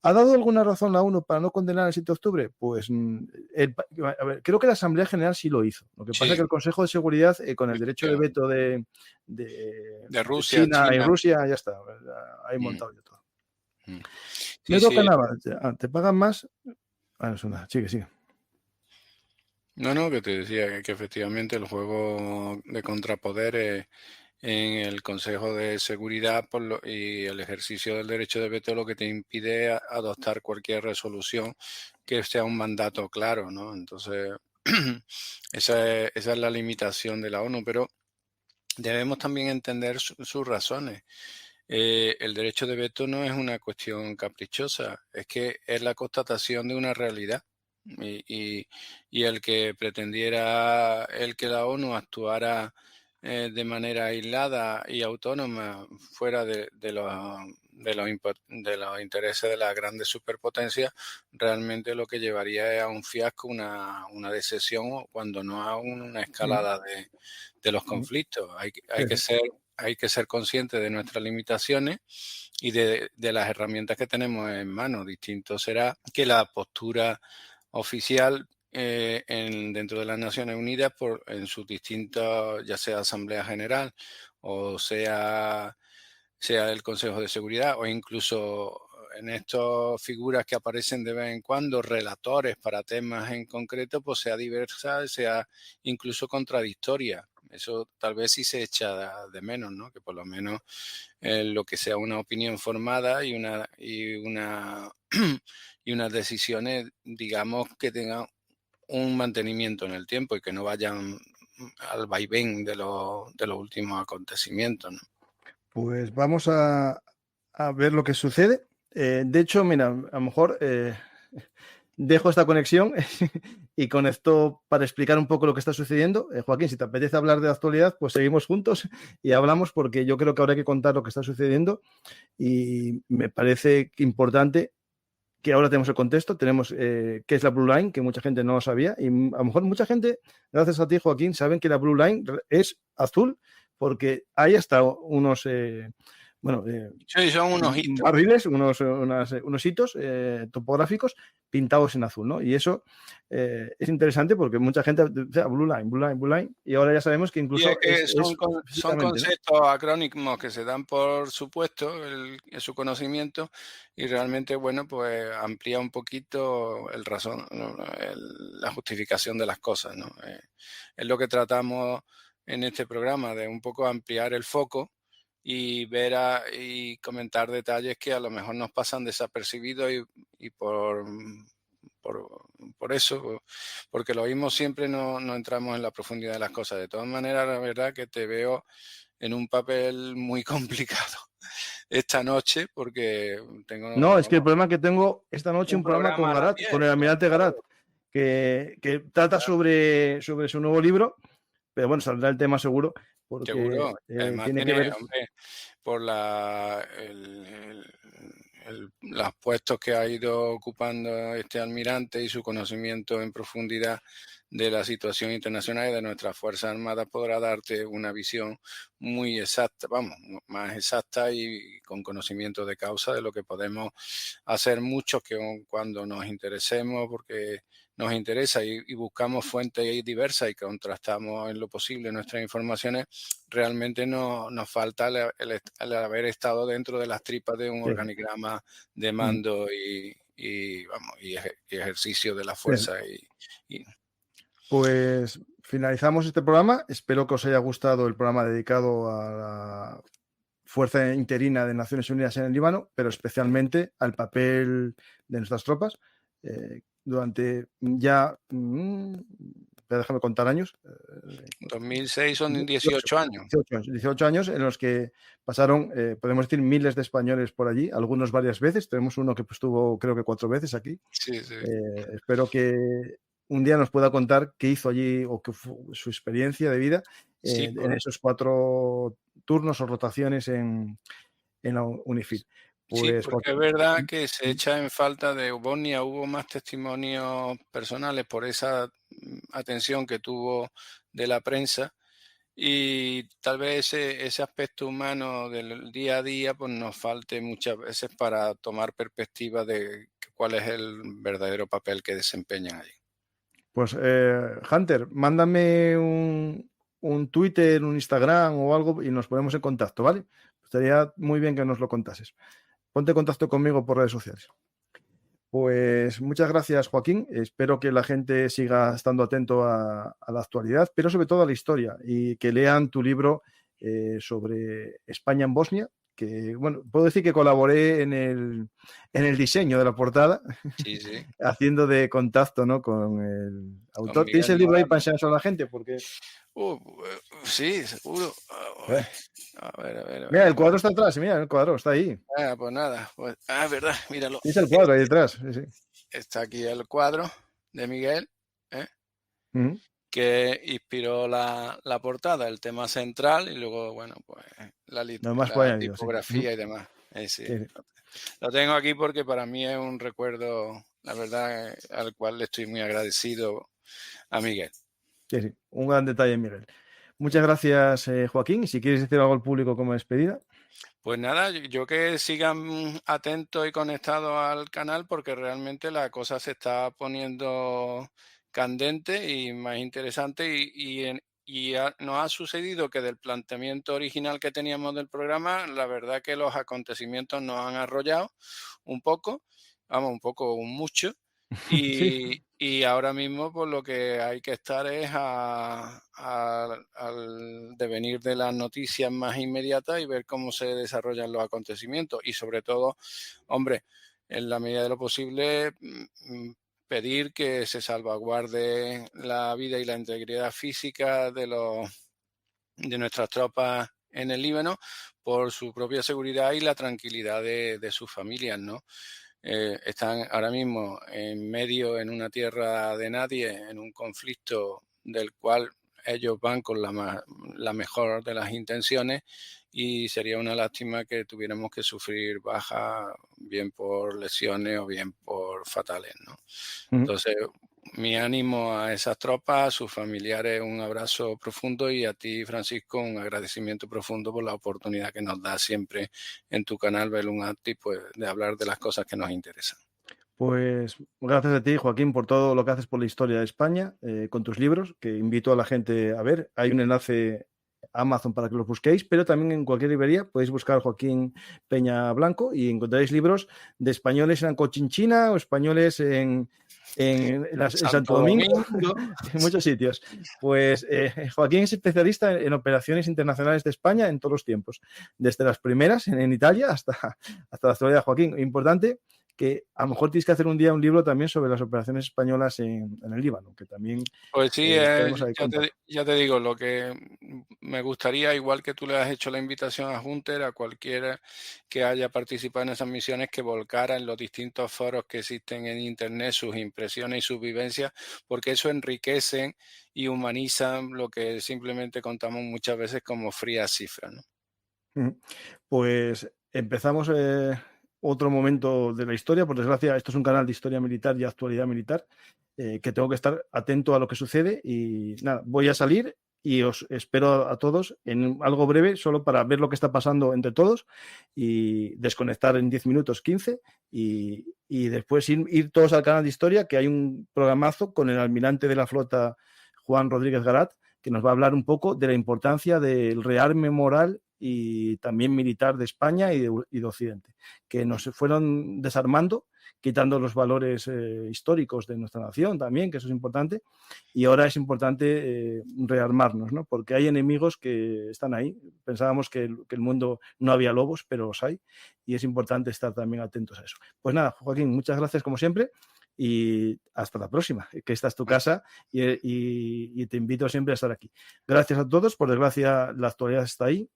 ¿Ha dado alguna razón la ONU para no condenar el 7 de octubre? Pues a ver, creo que la Asamblea General sí lo hizo. Lo que pasa es que el Consejo de Seguridad, con el derecho de veto de Rusia, China y China. Rusia, ya está. Ahí montado ya todo. Sí, Me toca sí. nada. ¿Te pagan más? Bueno, es una. Sigue. No, que te decía que efectivamente el juego de contrapoderes en el Consejo de Seguridad y el ejercicio del derecho de veto lo que te impide adoptar cualquier resolución que sea un mandato claro, ¿no? Entonces, esa es la limitación de la ONU, pero debemos también entender sus razones. El derecho de veto no es una cuestión caprichosa, es que es la constatación de una realidad. Y el que pretendiera que la ONU actuara de manera aislada y autónoma fuera de los intereses de las grandes superpotencias, realmente lo que llevaría es a un fiasco, una decisión, cuando no a una escalada de los conflictos. Hay que ser conscientes de nuestras limitaciones y de las herramientas que tenemos en mano. Distinto será que la postura oficial dentro de las Naciones Unidas en sus distintas, ya sea Asamblea General o sea el Consejo de Seguridad, o incluso en estas figuras que aparecen de vez en cuando, relatores para temas en concreto, pues sea diversa, sea incluso contradictoria. Eso tal vez sí se echa de menos, ¿no? Que por lo menos lo que sea una opinión formada y unas decisiones, digamos, que tengan un mantenimiento en el tiempo y que no vayan al vaivén de los últimos acontecimientos, ¿no? Pues vamos a ver lo que sucede. De hecho, mira, a lo mejor dejo esta conexión y conecto para explicar un poco lo que está sucediendo. Joaquín, si te apetece hablar de actualidad, pues seguimos juntos y hablamos, porque yo creo que ahora hay que contar lo que está sucediendo y me parece importante que ahora tenemos el contexto, tenemos qué es la Blue Line, que mucha gente no lo sabía, y a lo mejor mucha gente, gracias a ti, Joaquín, saben que la Blue Line es azul, porque hay hasta unos, Sí, son unos hitos. barriles, unos hitos topográficos pintados en azul, ¿no? Y eso es interesante porque mucha gente, o sea, Blue Line, Blue Line, Blue Line, y ahora ya sabemos que incluso Y es que son físicamente, ¿no? conceptos acrónimos que se dan por supuesto en su conocimiento, y realmente, bueno, pues amplía un poquito la justificación de las cosas, ¿no? Es lo que tratamos en este programa, de un poco ampliar el foco y ver y comentar detalles que a lo mejor nos pasan desapercibidos, y por eso, porque lo mismo siempre no entramos en la profundidad de las cosas. De todas maneras, la verdad que te veo en un papel muy complicado esta noche, porque No, es que el tengo problema que tengo esta noche un un programa con programa a las Garat, 10. con el almirante Garat, que trata sobre su nuevo libro, pero bueno, saldrá el tema seguro, porque Seguro. Además tiene que tiene, ver. hombre, por los puestos que ha ido ocupando este almirante y su conocimiento en profundidad de la situación internacional y de nuestras Fuerzas Armadas, podrá darte una visión muy exacta, vamos, más exacta y con conocimiento de causa de lo que podemos hacer muchos, que cuando nos interesemos, porque nos interesa y buscamos fuentes diversas y contrastamos en lo posible nuestras informaciones, realmente nos falta el haber estado dentro de las tripas de un Sí. organigrama de mando y ejercicio de la Bien, fuerza. pues finalizamos este programa. Espero que os haya gustado el programa dedicado a la Fuerza Interina de Naciones Unidas en el Líbano, pero especialmente al papel de nuestras tropas durante ya, déjame contar años, 2006 son 18, 18 años. 18 años en los que pasaron, podemos decir, miles de españoles por allí, algunos varias veces. Tenemos uno que estuvo, creo que 4 veces aquí. Sí, sí. Espero que un día nos pueda contar qué hizo allí o qué fue su experiencia de vida Sí, en esos 4 turnos o rotaciones en la UNIFIL. sí, Pues, porque es Joaquín. verdad que se echa en falta de Bosnia. Hubo más testimonios personales por esa atención que tuvo de la prensa, y tal vez ese aspecto humano del día a día pues nos falte muchas veces para tomar perspectiva de cuál es el verdadero papel que desempeñan allí. Pues, Hunter, mándame un Twitter, un Instagram o algo y nos ponemos en contacto, ¿vale? Estaría muy bien que nos lo contases. Ponte en contacto conmigo por redes sociales. Pues muchas gracias, Joaquín. Espero que la gente siga estando atento a la actualidad, pero sobre todo a la historia, y que lean tu libro sobre España en Bosnia, que, bueno, puedo decir que colaboré en el diseño de la portada, Sí, sí, haciendo de contacto, ¿no?, con el con autor. ¿Tienes Miguel el libro ahí para Morales. enseñárselo a la gente? Porque, Sí, seguro. eh, A ver, a ver, a mira, ver. el cuadro está atrás, mira, el cuadro está ahí. Pues nada, es verdad, míralo. Tienes el cuadro ahí detrás. Sí, sí. Está aquí el cuadro de Miguel, ¿eh? Ujú. Que inspiró la portada, el tema central, y luego, bueno, pues Lo demás fue la añadido, sí. Ujú. tipografía y demás. Sí, Sí, sí. lo tengo aquí porque para mí es un recuerdo, la verdad, al cual le estoy muy agradecido a Miguel. Sí, sí, un gran detalle, Miguel. Muchas gracias, Joaquín. Y si quieres decir algo al público como despedida. Pues nada, yo que sigan atentos y conectados al canal, porque realmente la cosa se está poniendo candente y más interesante, nos ha sucedido que del planteamiento original que teníamos del programa, la verdad que los acontecimientos nos han arrollado un poco, vamos, un poco, un mucho, Sí, y ahora mismo pues lo que hay que estar es al devenir de las noticias más inmediatas y ver cómo se desarrollan los acontecimientos, y sobre todo, hombre, en la medida de lo posible, pedir que se salvaguarde la vida y la integridad física de nuestras tropas en el Líbano por su propia seguridad y la tranquilidad de sus familias, ¿no? están ahora mismo en medio, en una tierra de nadie, en un conflicto del cual ellos van con la mejor de las intenciones, y sería una lástima que tuviéramos que sufrir bajas, bien por lesiones o bien por fatales, ¿no? Ujú. Entonces, mi ánimo a esas tropas, a sus familiares, un abrazo profundo, y a ti, Francisco, un agradecimiento profundo por la oportunidad que nos da siempre en tu canal Bellum Artis, pues, de hablar de las cosas que nos interesan. Pues gracias a ti, Joaquín, por todo lo que haces por la historia de España, con tus libros, que invito a la gente a ver. Hay un enlace a Amazon para que los busquéis, pero también en cualquier librería podéis buscar Joaquín Peña Blanco y encontraréis libros de españoles en Cochinchina o españoles en Santo Santo Domingo, Domingo. en muchos sitios. Pues Joaquín es especialista en operaciones internacionales de España en todos los tiempos, desde las primeras en Italia hasta la actualidad. Joaquín, importante que a lo mejor tienes que hacer un día un libro también sobre las operaciones españolas en el Líbano, que también Pues sí, podemos ahí contar. ya te digo, lo que me gustaría, igual que tú le has hecho la invitación a Hunter, a cualquiera que haya participado en esas misiones, que volcara en los distintos foros que existen en Internet sus impresiones y sus vivencias, porque eso enriquece y humaniza lo que simplemente contamos muchas veces como frías cifras, ¿no? Ujú. Pues empezamos otro momento de la historia. Por desgracia, esto es un canal de historia militar y actualidad militar, que tengo que estar atento a lo que sucede. Y nada, voy a salir y os espero a todos en algo breve, solo para ver lo que está pasando entre todos y desconectar en 10 minutos, 15, y después ir todos al canal de historia, que hay un programazo con el almirante de la flota, Juan Rodríguez Garat, que nos va a hablar un poco de la importancia del rearme moral y también militar de España y de Occidente, que nos fueron desarmando, quitando los valores históricos de nuestra nación también, que eso es importante, y ahora es importante rearmarnos, ¿no? Porque hay enemigos que están ahí. Pensábamos que el mundo no había lobos, pero los hay, y es importante estar también atentos a eso. Pues nada, Joaquín, muchas gracias como siempre. Y hasta la próxima, que esta es tu casa y te invito siempre a estar aquí. Gracias a todos. Por desgracia, la actualidad está ahí.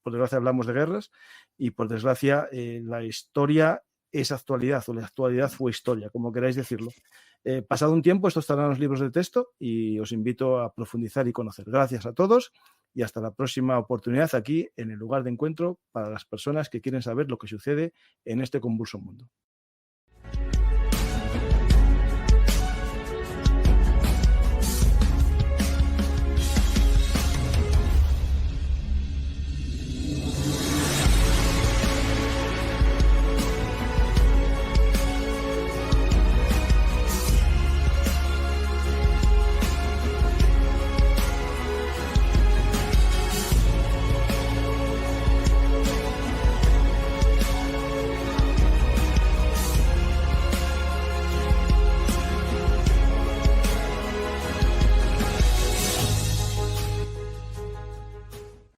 Por desgracia, hablamos de guerras y por desgracia, la historia es actualidad o la actualidad fue historia, como queráis decirlo. Pasado un tiempo, esto estará en los libros de texto y os invito a profundizar y conocer. Gracias a todos y hasta la próxima oportunidad aquí en el lugar de encuentro para las personas que quieren saber lo que sucede en este convulso mundo.